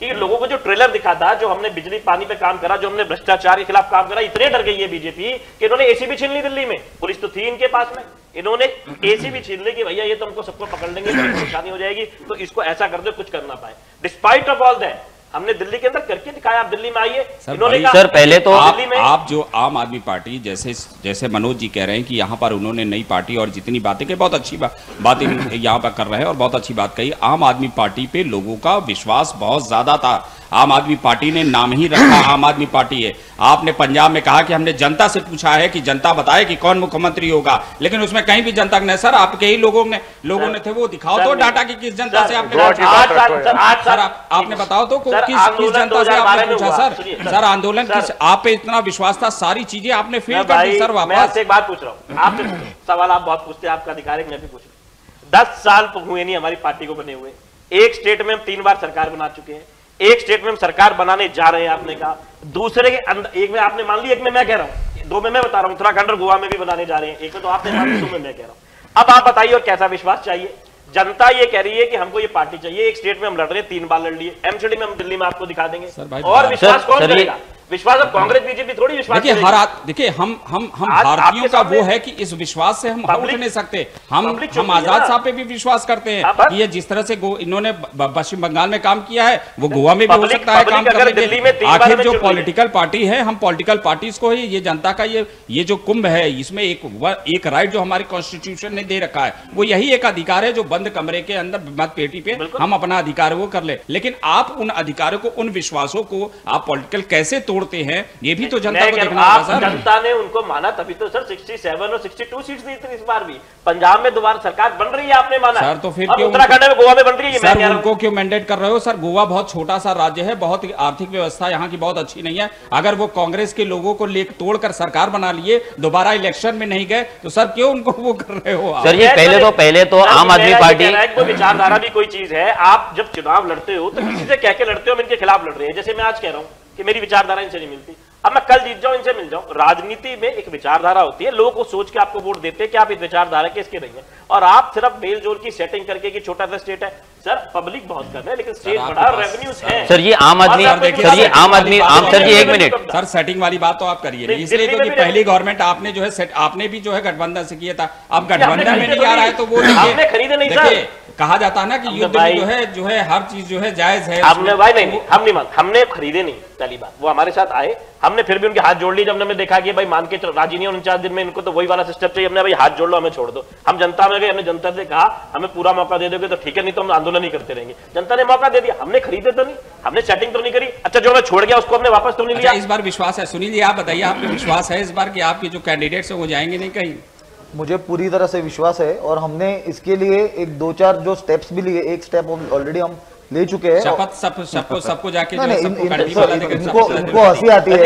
कि लोगों को जो ट्रेलर दिखा था, जो हमने बिजली पानी पे काम करा, जो हमने भ्रष्टाचार के खिलाफ काम करा, इतने डर गई है बीजेपी कि इन्होंने एसी भी छीन ली दिल्ली में, पुलिस तो थी इनके पास में, इन्होंने एसी भी छीन ली कि भैया ये तो हमको सबको पकड़ लेंगे, परेशानी हो जाएगी, तो इसको ऐसा कर दो कुछ करना पाए। डिस्पाइट ऑफ ऑल दैट हमने दिल्ली के अंदर करके दिखाया। आप दिल्ली में आइए, सर पहले तो आप जो आम आदमी पार्टी, जैसे मनोज जी कह रहे हैं कि यहाँ पर उन्होंने नई पार्टी और जितनी बातें की, बहुत अच्छी बात यहाँ पर कर रहे हैं और बहुत अच्छी बात कही। आम आदमी पार्टी पे लोगों का विश्वास बहुत ज्यादा था। आम आदमी पार्टी ने नाम ही रखा आम आदमी पार्टी है। आपने पंजाब में कहा कि हमने जनता से पूछा है कि जनता बताए कि कौन मुख्यमंत्री होगा, लेकिन उसमें कहीं भी जनता नहीं। सर आपके ही लोगों ने थे, वो दिखाओ तो डाटा की किस जनता से आपने पूछा। सर आपने बताओ तो किस जनता से आपने पूछा। सर आंदोलन किस, आप पे इतना विश्वास था, सारी चीजें आपने फेल कर दी। सर वापस एक बात पूछ रहा हूँ, आपसे सवाल आप बहुत पूछते हैं, आपका अधिकार है, मैं भी पूछ रहा हूँ। 10 साल हुए नहीं हमारी पार्टी को बने हुए, एक स्टेट में हम 3 बार सरकार बना चुके हैं, एक स्टेट में हम सरकार बनाने जा रहे हैं, आपने कहा, दूसरे के अंदर एक में आपने मान ली, एक में मैं कह रहा हूं, 2 में मैं बता रहा हूं, उत्तराखंड और गोवा में भी बनाने जा रहे हैं, एक में तो आपने मान ली, 2 में मैं कह रहा हूं। अब आप बताइए और कैसा विश्वास चाहिए? जनता ये कह रही है कि हमको ये पार्टी चाहिए, एक स्टेट में हम लड़ रहे हैं, 3 बार लड़ लिए, एमसीडी में हम दिल्ली में आपको दिखा देंगे, और विश्वास कौन करेगा? विश्वास अब कांग्रेस बीजेपी थोड़ी विश्वास। देखिए हम भारतीयों का वो है कि इस विश्वास से हम उठ नहीं सकते। हम आजाद साहब पे भी विश्वास करते हैं कि ये जिस तरह से इन्होंने पश्चिम बंगाल में काम किया है, वो गोवा में भी हो सकता है काम करने। आखिर जो पॉलिटिकल पार्टी है, हम पॉलिटिकल पार्टीज को ही, ये जनता का ये जो कुंभ है, इसमें एक राइट जो हमारे कॉन्स्टिट्यूशन ने दे रखा है, वो यही एक अधिकार है जो बंद कमरे के अंदर मत पेटी पे हम अपना अधिकार वो कर ले। लेकिन आप उन अधिकारों को, उन विश्वासों को आप पॉलिटिकल कैसे तोड़ते हैं, ये भी तो जनता को देखना होगा सर। जनता ने उनको माना तभी तो सर 67 और 62 सीट्स दी थी इस बार भी। पंजाब में दोबारा सरकार बन रही है, आपने माना सर, तो फिर क्यों उत्तराखंड में, गोवा में बन रही है? सर उनको क्यों मैंडेट कर रहे हो? सर गोवा बहुत छोटा सा राज्य है, बहुत आर्थिक व्यवस्था यहाँ की बहुत अच्छी नहीं है। अगर वो कांग्रेस के लोगों को लेकर तोड़कर सरकार बना लिए, दोबारा इलेक्शन में नहीं गए, तो सर क्यों उनको वो कर रहे हो? सर ये पहले तो आम आदमी पार्टी, विचारधारा भी कोई चीज है। आप जब चुनाव लड़ते हो तो किसी से कह के लड़ते हो, हम इनके खिलाफ लड़ रहे हैं। जैसे मैं आज कह रहा हूं कि मेरी विचारधारा इनसे नहीं मिलती, अब मैं कल जीत जाऊं, इनसे मिल जाऊं। राजनीति में एक विचारधारा होती है, लोगों को सोच के आपको वोट देते हैं कि आप इस विचारधारा के इसके नहीं है, और आप सिर्फ मेल जोल की सेटिंग करके कि छोटा सा स्टेट है। सर पब्लिक बहुत कर रहे हैं, लेकिन स्टेट बड़ा, रेवेन्यूज है। सर ये आम आदमी, सर ये आम आदमी, सर जी एक मिनट सर, सेटिंग वाली बात तो आप करिए नहीं, इसलिए क्योंकि पहली गवर्नमेंट आपने जो है आपने भी जो है गठबंधन से किया था, अब गठबंधन में नहीं आ रहा है तो वो आपने खरीदे नहीं सर। कहा जाता है ना कि युद्ध में जो है हर चीज जो है जायज है। हमने भाई नहीं, हम नहीं मान, हमने खरीदे नहीं, पहली बात। वो हमारे साथ आए, हमने फिर भी उनके हाथ जोड़ लिए जब हमने देखा कि भाई मान के राजी नहीं 49 दिन में, इनको तो वही वाला सिस्टम चाहिए। हमने भाई हाथ जोड़ लो, हमें छोड़ दो। हम जनता में गए, हमने जनता से कहा हमें पूरा मौका दे दोगे तो ठीक है, नहीं तो हम आंदोलन ही करते रहेंगे। जनता ने मौका दे दिया, हमने खरीदे तो नहीं, हमने सेटिंग तो नहीं करी। अच्छा जो हमें छोड़ गया उसको हमने वापस तो नहीं लिया। इस बार विश्वास है? सुनील जी आप बताइए, आपको विश्वास है इस बार कि आपके जो कैंडिडेट्स हैं वो जाएंगे नहीं कहीं? मुझे पूरी तरह से विश्वास है, और हमने इसके लिए एक 2-4 जो स्टेप्स भी लिए। एक स्टेप ऑलरेडी हम ले चुके हैं। शपथ सबको जाके इनको हंसी आती है,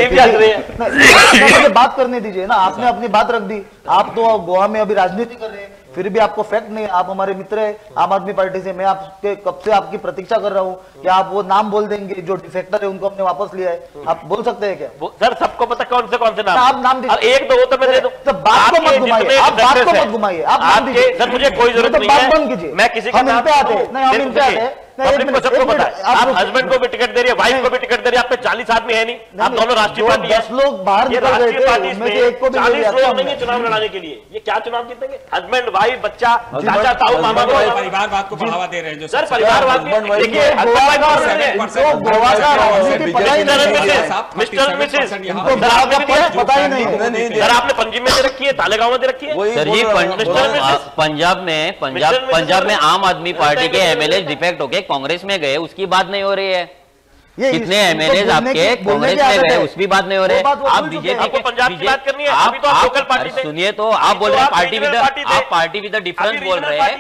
मुझे बात करने दीजिए ना। आपने अपनी बात रख दी, आप तो गोवा में अभी राजनीति कर रहे हैं, फिर भी आपको फैक्ट नहीं। आप हमारे मित्र है आम आदमी पार्टी से, मैं आपके कब से आपकी प्रतीक्षा कर रहा हूँ कि आप वो नाम बोल देंगे जो डिफेक्टर है, उनको हमने वापस लिया है। आप बोल सकते हैं क्या? सर सबको पता कौन से नाम, आप नाम दीजिए। एक दो तो मैं दे दूं। तो बात को मत घुमाइए, आप बात को मत घुमाइए, आप नाम दीजिए। सर मुझे कोई जरूरत नहीं है, बंद कीजिए। मैं किसी का हम इन पे आते हैं, नहीं हम इन पे आते हैं। पब्लिक को सबको पता है, आप हस्बैंड को भी टिकट दे रही है, वाइफ को भी टिकट दे रही है, आप पे 40 आदमी है नहीं, आप दोनों राष्ट्रीय पार्टी है। 10 लोग बाहर निकल गए थे, उनमें से एक को भी 40 लोग नहीं है चुनाव लड़ाने के लिए। ये क्या चुनाव जीतेंगे? हस्बैंड वाइफ बच्चा चाचा ताऊ मामा को परिवारवाद को बढ़ावा दे रहे हैं जो सर परिवारवाद। देखिए गोवा का मिस्टर मिसेस पता ही नहीं सर, आपने पंजीम में दे रखी है, तालेगांव में दे रखी है। सर जी पंजाब में आम आदमी पार्टी के एमएलए डिफेक्ट होके कांग्रेस में गए, उसकी बात नहीं हो रही है। कितने एमएलए आपके कांग्रेस में गए, उसकी बात नहीं हो रहे। आप बीजेपी के पंजाब की बात करनी है, अभी तो आप लोकल पार्टी थे। सुनिए तो आप बोल रहे हैं पार्टी विद डिफरेंस बोल रहे हैं,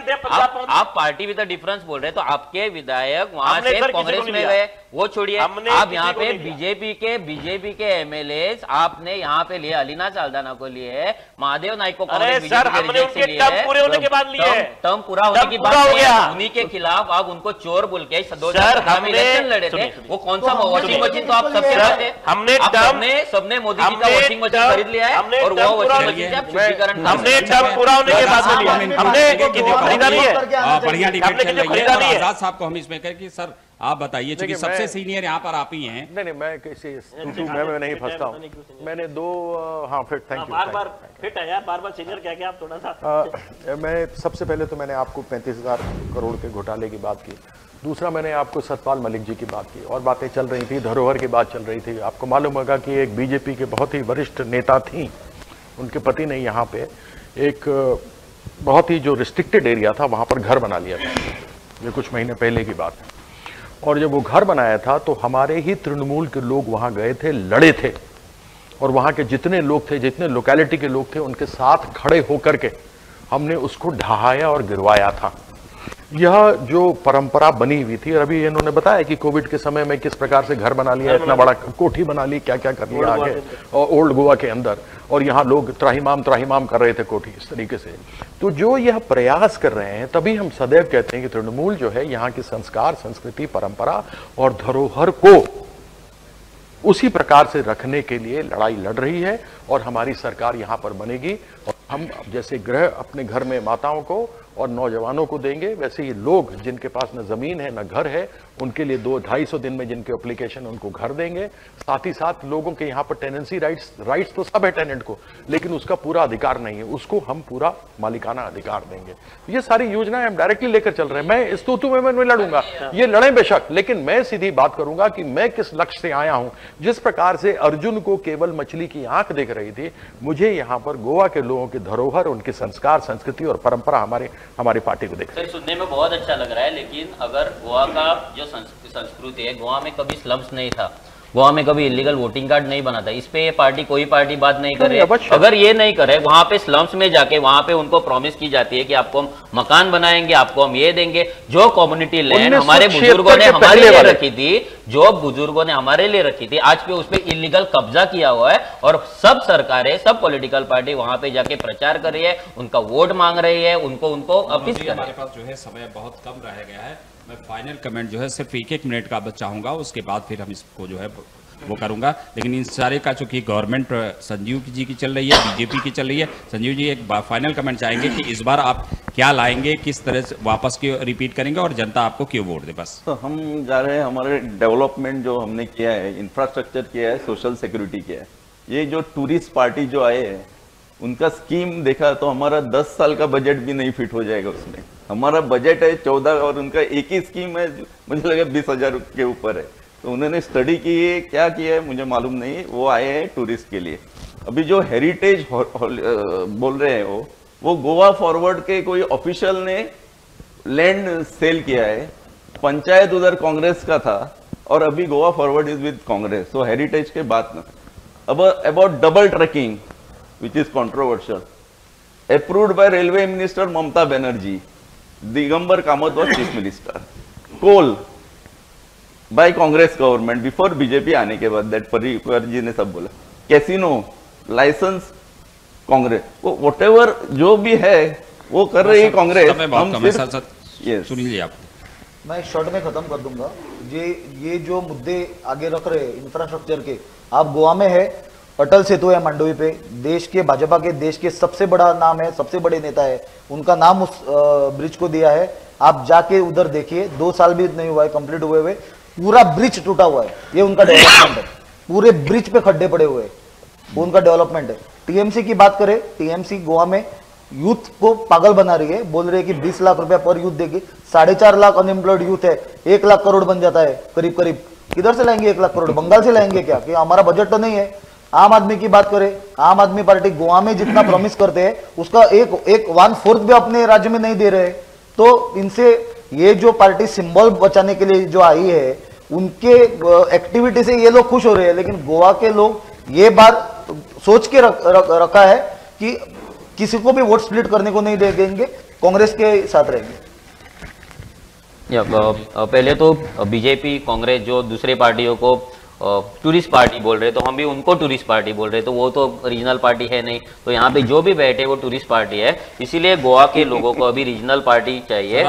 आप पार्टी विद डिफरेंस बोल रहे हैं, तो आपके विधायक वहां से कांग्रेस में गए, वो छोड़िए। आप यहाँ पे बीजेपी के एमएलए आपने यहाँ पे लिए, अलीना चालदाना को लिए, महादेव नाइक को पूरे होने के बाद लिए, टर्म पूरा होने की बात नहीं है, उन्हीं के खिलाफ आप उनको चोर बोल के 2017 में इलेक्शन लड़े थे। वो कौन सा वॉशिंग मशीन तो आप सबके पास है, सबने मोदी जी का वॉशिंग मशीन खरीद लिया है, और वो वॉशिंग मशीन से आप शुद्धिकरण हमने टर्म पूरा होने के बाद लिया, हमने खरीदा नहीं है। बढ़िया डिबेट चल रही है। आजाद साहब को हम इसमें कहें कि सर आप बताइए, क्योंकि सबसे सीनियर यहाँ पर आप ही हैं। नहीं मैं किसी मैं नहीं फंसता हूँ। मैंने दो fit thank you bar fit है यार, बार सीनियर कह के आप थोड़ा सा। मैं सबसे पहले तो मैंने आपको 35,000 करोड़ के घोटाले की बात की। दूसरा मैंने आपको सतपाल मलिक जी की बात की, और बातें चल रही थी, धरोहर की बात चल रही थी। आपको मालूम होगा कि एक बीजेपी के बहुत ही वरिष्ठ नेता थी, उनके पति ने यहाँ पे एक बहुत ही जो रिस्ट्रिक्टेड एरिया था वहाँ पर घर बना लिया था। ये कुछ महीने पहले की बात है। और जब वो घर बनाया था तो हमारे ही तृणमूल के लोग वहाँ गए थे, लड़े थे, और वहाँ के जितने लोग थे, जितने लोकेलिटी के लोग थे, उनके साथ खड़े होकर के हमने उसको ढहाया और गिरवाया था। यह जो परंपरा बनी हुई थी, और अभी इन्होंने बताया कि कोविड के समय में किस प्रकार से घर बना लिया, इतना बड़ा कोठी बना ली, क्या क्या कर लिया आगे, और ओल्ड गोवा के अंदर, और यहाँ लोग त्राहिमाम कर रहे थे कोठी इस तरीके से। तो जो यह प्रयास कर रहे हैं, तभी हम सदैव कहते हैं कि तृणमूल जो है यहाँ की संस्कार, संस्कृति, परंपरा और धरोहर को उसी प्रकार से रखने के लिए लड़ाई लड़ रही है, और हमारी सरकार यहाँ पर बनेगी। और हम जैसे गृह अपने घर में माताओं को और नौजवानों को देंगे, वैसे ही लोग जिनके पास न जमीन है न घर है, उनके लिए 200-250 दिन में जिनके एप्लीकेशन, उनको घर देंगे। साथ ही साथ लोगों के यहाँ पर टेनेंसी राइट्स तो सब है टेनेंट को, लेकिन उसका पूरा अधिकार नहीं है, उसको हम पूरा मालिकाना अधिकार देंगे। ये सारी योजनाएं हम डायरेक्टली लेकर चल रहे हैं। मैं इस तूतू में मैं लड़ूंगा, ये लड़े बेशक, लेकिन मैं सीधी बात करूंगा कि मैं किस लक्ष्य से आया हूं। जिस प्रकार से अर्जुन को केवल मछली की आंख दिख रही थी, मुझे यहाँ पर गोवा के लोगों की धरोहर, उनके संस्कार, संस्कृति और परंपरा हमारी पार्टी को देख रही है। सुनने में बहुत अच्छा लग रहा है, लेकिन अगर गोवा का जो संस्कृति है, गोवा में कभी स्लम्स नहीं था, गोवा में कभी इलीगल वोटिंग कार्ड नहीं बना था, इस पे कोई पार्टी बात नहीं करे। अगर ये नहीं करे, वहां पे स्लम्स में जाके वहां पे उनको प्रॉमिस की जाती है कि आपको हम मकान बनाएंगे, आपको हम ये देंगे। जो कम्युनिटी लैंड हमारे बुजुर्गों ने हमारे लिए रखी थी, आज पे उस पे इलीगल कब्जा किया हुआ है, और सब सरकारें, सब पॉलिटिकल पार्टी वहां पे जाके प्रचार कर रही है, उनका वोट मांग रही है, उनको अपील कर रही है। हमारे पास जो है समय बहुत कम रह गया है। मैं फाइनल कमेंट जो है सिर्फ 1-1 मिनट का चाहूंगा, उसके बाद फिर हम इसको जो है वो करूंगा। लेकिन इन सारे का चूंकि गवर्नमेंट संजीव जी की चल रही है, बीजेपी की चल रही है, संजीव जी एक फाइनल कमेंट चाहेंगे कि इस बार आप क्या लाएंगे, किस तरह से वापस क्यों रिपीट करेंगे और जनता आपको क्यों वोट दे? बस तो हम जा रहे हैं, हमारे डेवलपमेंट जो हमने किया है, इंफ्रास्ट्रक्चर किया है, सोशल सिक्योरिटी किया है। ये जो टूरिस्ट पार्टी जो आए हैं उनका स्कीम देखा तो हमारा 10 साल का बजट भी नहीं फिट हो जाएगा उसमें। हमारा बजट है 14 और उनका एक ही स्कीम है, मुझे लगा 20,000 के ऊपर है। तो उन्होंने स्टडी की है, क्या किया है मुझे मालूम नहीं। वो आए हैं टूरिस्ट के लिए। अभी जो हेरिटेज बोल रहे हैं वो गोवा फॉरवर्ड के कोई ऑफिशियल ने लैंड सेल किया है। पंचायत उधर कांग्रेस का था और अभी Goa forward is with Congress. तो हेरिटेज के बात ना। अब about double tracking which is controversial, approved by railway minister Mamata Banerjee, Digambar Kamath was chief minister. Coal by Congress government before BJP आने के बाद, that परिवार जी ने सब बोला। कैसीनो लाइसेंस कांग्रेस, वो whatever जो भी है वो कर रही है कांग्रेस। सुनिए आप। मैं शॉर्ट में खत्म कर दूंगा। ये जो मुद्दे आगे रख रहे हैं इंफ्रास्ट्रक्चर के, आप गोवा में है अटल सेतु है मांडवी पे, देश के भाजपा के देश के सबसे बड़ा नाम है, सबसे बड़े नेता है, उनका नाम उस ब्रिज को दिया है। आप जाके उधर देखिए, 2 साल भी नहीं हुआ है कंप्लीट हुए पूरा ब्रिज टूटा हुआ है। ये उनका डेवलपमेंट है, पूरे ब्रिज पे खड्डे पड़े हुए हैं, वो उनका डेवलपमेंट है। टीएमसी की बात करें, टीएमसी गोवा में यूथ को पागल बना रही है, बोल रही है कि 20 लाख रुपया पर यूथ देगी। 4.5 लाख अनएम्प्लॉयड यूथ है, 1 लाख करोड़ बन जाता है करीब करीब। किधर से लाएंगे 1 लाख करोड़? बंगाल से लाएंगे क्या? कि हमारा बजट तो नहीं है। आम आदमी की बात करें, आम आदमी पार्टी गोवा में जितना प्रॉमिस करते हैं उसका एक 1/4 भी अपने राज्य में नहीं दे रहे। तो इनसे ये जो पार्टी सिंबल बचाने के लिए जो आई है, उनके एक्टिविटी से ये लोग खुश हो रहे हैं। लेकिन गोवा के लोग ये बात सोच के रखा है कि किसी को भी वोट स्प्लिट करने को नहीं देंगे, कांग्रेस के साथ रहेंगे। पहले तो बीजेपी कांग्रेस जो दूसरे पार्टियों को टूरिस्ट पार्टी बोल रहे, तो हम भी उनको टूरिस्ट पार्टी बोल रहे। तो वो तो रीजनल पार्टी है नहीं, तो यहाँ पे जो भी बैठे वो टूरिस्ट पार्टी है। इसीलिए गोवा के लोगों को अभी रीजनल पार्टी चाहिए।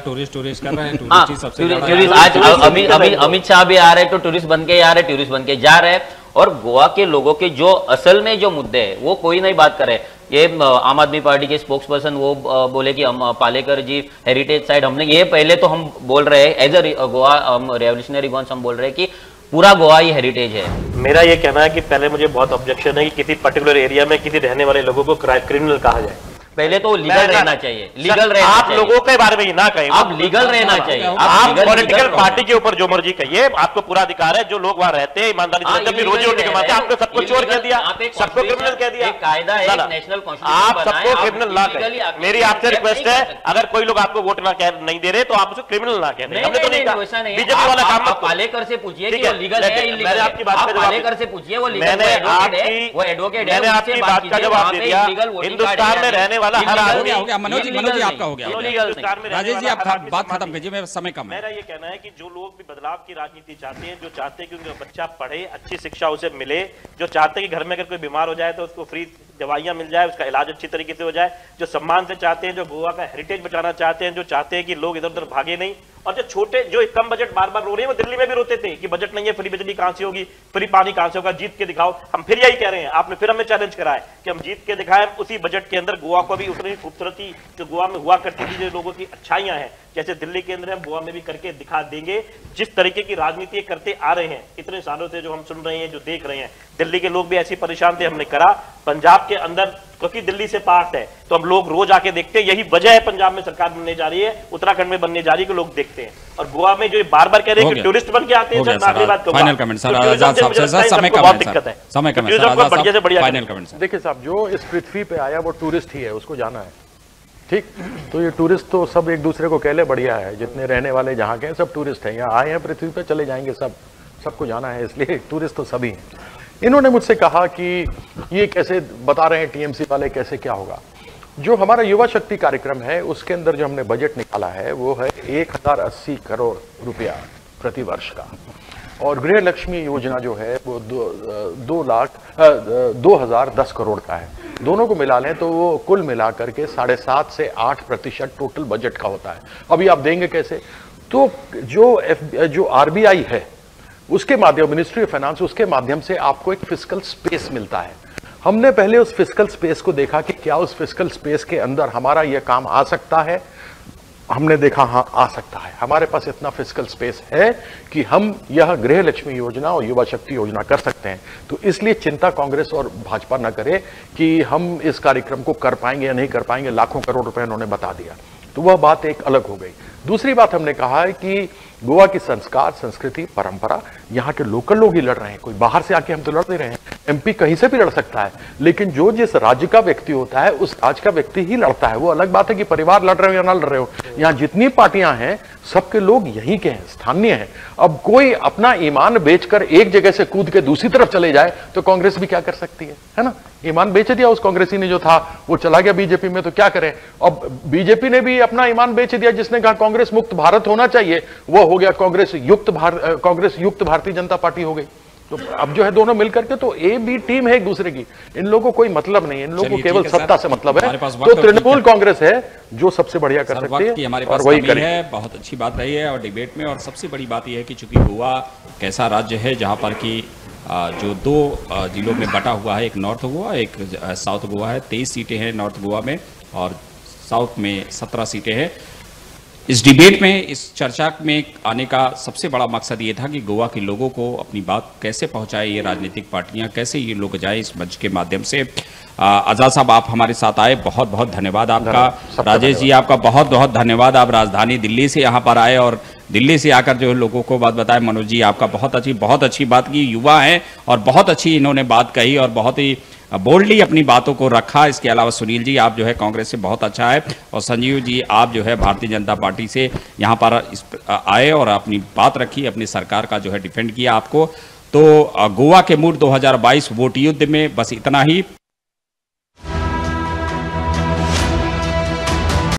टूरिस्ट कर रहे हैं, टूरिस्ट आज अभी अमित शाह भी आ रहे तो टूरिस्ट बन के आ रहे, टूरिस्ट बन के जा रहे। और गोवा के लोगों के जो असल में जो मुद्दे है वो कोई नहीं बात करे। ये आम आदमी पार्टी के स्पोक्स पर्सन वो बोले कि हम पालेकर जी हेरिटेज साइड, हमने ये पहले तो हम बोल रहे हैं as a Goa revolutionary ones, हम बोल रहे हैं कि पूरा गोवा ही हेरिटेज है। मेरा ये कहना है कि पहले मुझे बहुत ऑब्जेक्शन है कि किसी पर्टिकुलर एरिया में किसी रहने वाले लोगों को क्रिमिनल कहा जाए। पहले तो लीगल रहना चाहिए, लीगल रहना आप लोगों के बारे में ही ना कहें, आप लीगल रहना चाहिए। आप पॉलिटिकल पार्टी के ऊपर जो मर्जी कहिए, आपको पूरा अधिकार है। जो लोग वहां रहते हैं ईमानदारी से अपनी रोजी रोटी कमाते हैं, आपको सबको चोर कह दिया, सबको क्रिमिनल कह दिया। कायदा है, नेशनल कॉन्स्टिट्यूशन आप सबको क्रिमिनल ना कहें। मेरी आपसे रिक्वेस्ट है, अगर कोई लोग आपको वोट नहीं दे रहे तो आप उसको क्रिमिनल ना कहें। हमने तो नहीं कहा, बीजेपी वाला काम मत। पालेकर से पूछिए कि वो लीगल है इलीगल है। आपकी बात का पालेकर से पूछिए, वो लीगल है, वो एडवोकेट है। मैंने आपकी बात का जवाब दे दिया। हिंदुस्तान में रहने वाला हर आदमी, मनोज जी आपका हो गया। राजेश जी आप बात खत्म कीजिए, मेरा समय कम है। मेरा ये कहना है कि जो लोग भी बदलाव की राजनीति चाहते हैं, जो चाहते हैं कि उनका बच्चा पढ़े, अच्छी शिक्षा उसे मिले, जो चाहते हैं कि घर में अगर कोई बीमार हो जाए तो उसको फ्री दवाइयां मिल जाए, उसका इलाज अच्छी तरीके से हो जाए, जो सम्मान से चाहते हैं, जो गोवा का हेरिटेज बचाना चाहते हैं, जो चाहते हैं कि लोग इधर उधर भागे नहीं, और जो छोटे जो कम बजट बार बार रो रहे हैं, वो दिल्ली में भी रोते थे कि बजट नहीं है, फ्री बिजली कहां से होगी, फ्री पानी कहां से होगा, जीत के दिखाओ। हम फिर यही कह रहे हैं, आपने फिर हमें चैलेंज करा है कि हम जीत के दिखाएं, उसी बजट के अंदर गोवा को भी उतनी खूबसूरती जो गोवा में हुआ करती थी, जो लोगों की अच्छाइयां हैं, जैसे दिल्ली के अंदर हम गोवा में भी करके दिखा देंगे। जिस तरीके की राजनीति करते आ रहे हैं इतने सालों से, जो हम सुन रहे हैं, जो देख रहे हैं, दिल्ली के लोग भी ऐसी परेशान थे, हमने करा। पंजाब के अंदर क्योंकि दिल्ली से पार्ट है तो हम लोग रोज आके देखते हैं। यही वजह है पंजाब में सरकार बनने जा रही है, उत्तराखंड में बनने जा रही है, कि लोग देखते हैं। और गोवा में जो बार बार कह रहे हैं कि टूरिस्ट बन के आते हैं, फाइनल कमेंट सर, आजाद साहब से समय कम है, दिक्कत है समय कम है, बढ़िया से बढ़िया फाइनल कमेंट। देखिए साहब, जो इस पृथ्वी पे आया वो टूरिस्ट ही है, उसको जाना है, ठीक। तो ये टूरिस्ट तो सब एक दूसरे को कहले बढ़िया है, जितने रहने वाले जहाँ के हैं सब टूरिस्ट हैं, यहाँ आए हैं पृथ्वी पे, चले जाएंगे, सबको जाना है, इसलिए टूरिस्ट तो सभी हैं। इन्होंने मुझसे कहा कि ये कैसे बता रहे हैं टीएमसी वाले, कैसे क्या होगा। जो हमारा युवा शक्ति कार्यक्रम है उसके अंदर जो हमने बजट निकाला है वो है 1080 करोड़ रुपया प्रति वर्ष का, और गृह लक्ष्मी योजना जो है वो 2010 करोड़ का है। दोनों को मिला लें तो वो कुल मिला करके 7.5 से 8% टोटल बजट का होता है। अभी आप देंगे कैसे? तो जो आरबीआई है उसके माध्यम, मिनिस्ट्री ऑफ फाइनेंस, उसके माध्यम से आपको एक फिस्कल स्पेस मिलता है। हमने पहले उस फिस्कल स्पेस को देखा कि क्या उस फिस्कल स्पेस के अंदर हमारा यह काम आ सकता है। हमने देखा हाँ आ सकता है, हमारे पास इतना फिस्कल स्पेस है कि हम यह गृह लक्ष्मी योजना और युवा शक्ति योजना कर सकते हैं। तो इसलिए चिंता कांग्रेस और भाजपा न करे कि हम इस कार्यक्रम को कर पाएंगे या नहीं कर पाएंगे। लाखों करोड़ रुपए उन्होंने बता दिया, तो वह बात एक अलग हो गई। दूसरी बात हमने कहा है कि गोवा की संस्कार, संस्कृति, परंपरा, यहाँ के लोकल लोग ही लड़ रहे हैं, कोई बाहर से आके हम तो लड़ नहीं रहे हैं। एमपी कहीं से भी लड़ सकता है, लेकिन जो जिस राज्य का व्यक्ति होता है उस राज्य का व्यक्ति ही लड़ता है। वो अलग बात है कि परिवार लड़ रहे हो या ना लड़ रहे हो। यहाँ जितनी पार्टियां हैं सबके लोग यहीं के हैं, स्थानीय हैं। अब कोई अपना ईमान बेचकर एक जगह से कूद के दूसरी तरफ चले जाए तो कांग्रेस भी क्या कर सकती है ना। ईमान बेच दिया उस कांग्रेसी ने जो था, वो चला गया बीजेपी में, तो क्या करें। अब बीजेपी ने भी अपना ईमान बेच दिया, जिसने कहा कांग्रेस मुक्त भारत होना चाहिए, वो हो गया कांग्रेस युक्त भारतीय जनता पार्टी हो गई। तो अब जो है दोनों मिलकर के, तो ए बी टीम है एक दूसरे की, इन लोगों को कोई मतलब नहीं है, इन लोगों को केवल सत्ता से मतलब है। तो तृणमूल कांग्रेस है जो सबसे बढ़िया कर सकती है हमारे पास वही है। बहुत अच्छी बात रही है और डिबेट में, और सबसे बड़ी बात यह है कि चूंकि गोवा कैसा राज्य है जहां पर कि जो दो जिलों में बटा हुआ है, एक नॉर्थ गोवा एक साउथ गोवा है। 23 सीटें हैं नॉर्थ गोवा में और साउथ में 17 सीटें हैं। इस डिबेट में, इस चर्चा में आने का सबसे बड़ा मकसद ये था कि गोवा के लोगों को अपनी बात कैसे पहुंचाए ये राजनीतिक पार्टियां, कैसे ये लोग जाए इस मंच के माध्यम से। आजाद साहब आप हमारे साथ आए, बहुत बहुत धन्यवाद आपका। राजेश जी आपका बहुत बहुत धन्यवाद, आप राजधानी दिल्ली से यहाँ पर आए और दिल्ली से आकर जो लोगों को बात बताए। मनोज जी आपका बहुत अच्छी बात की, युवा हैं और बहुत अच्छी इन्होंने बात कही और बहुत ही बोल्डली अपनी बातों को रखा। इसके अलावा सुनील जी आप जो है कांग्रेस से बहुत अच्छा है, और संजीव जी आप जो है भारतीय जनता पार्टी से यहाँ पर आए और अपनी बात रखी, अपनी सरकार का जो है डिफेंड किया आपको। तो गोवा के मूड 2022 वोट युद्ध में बस इतना ही।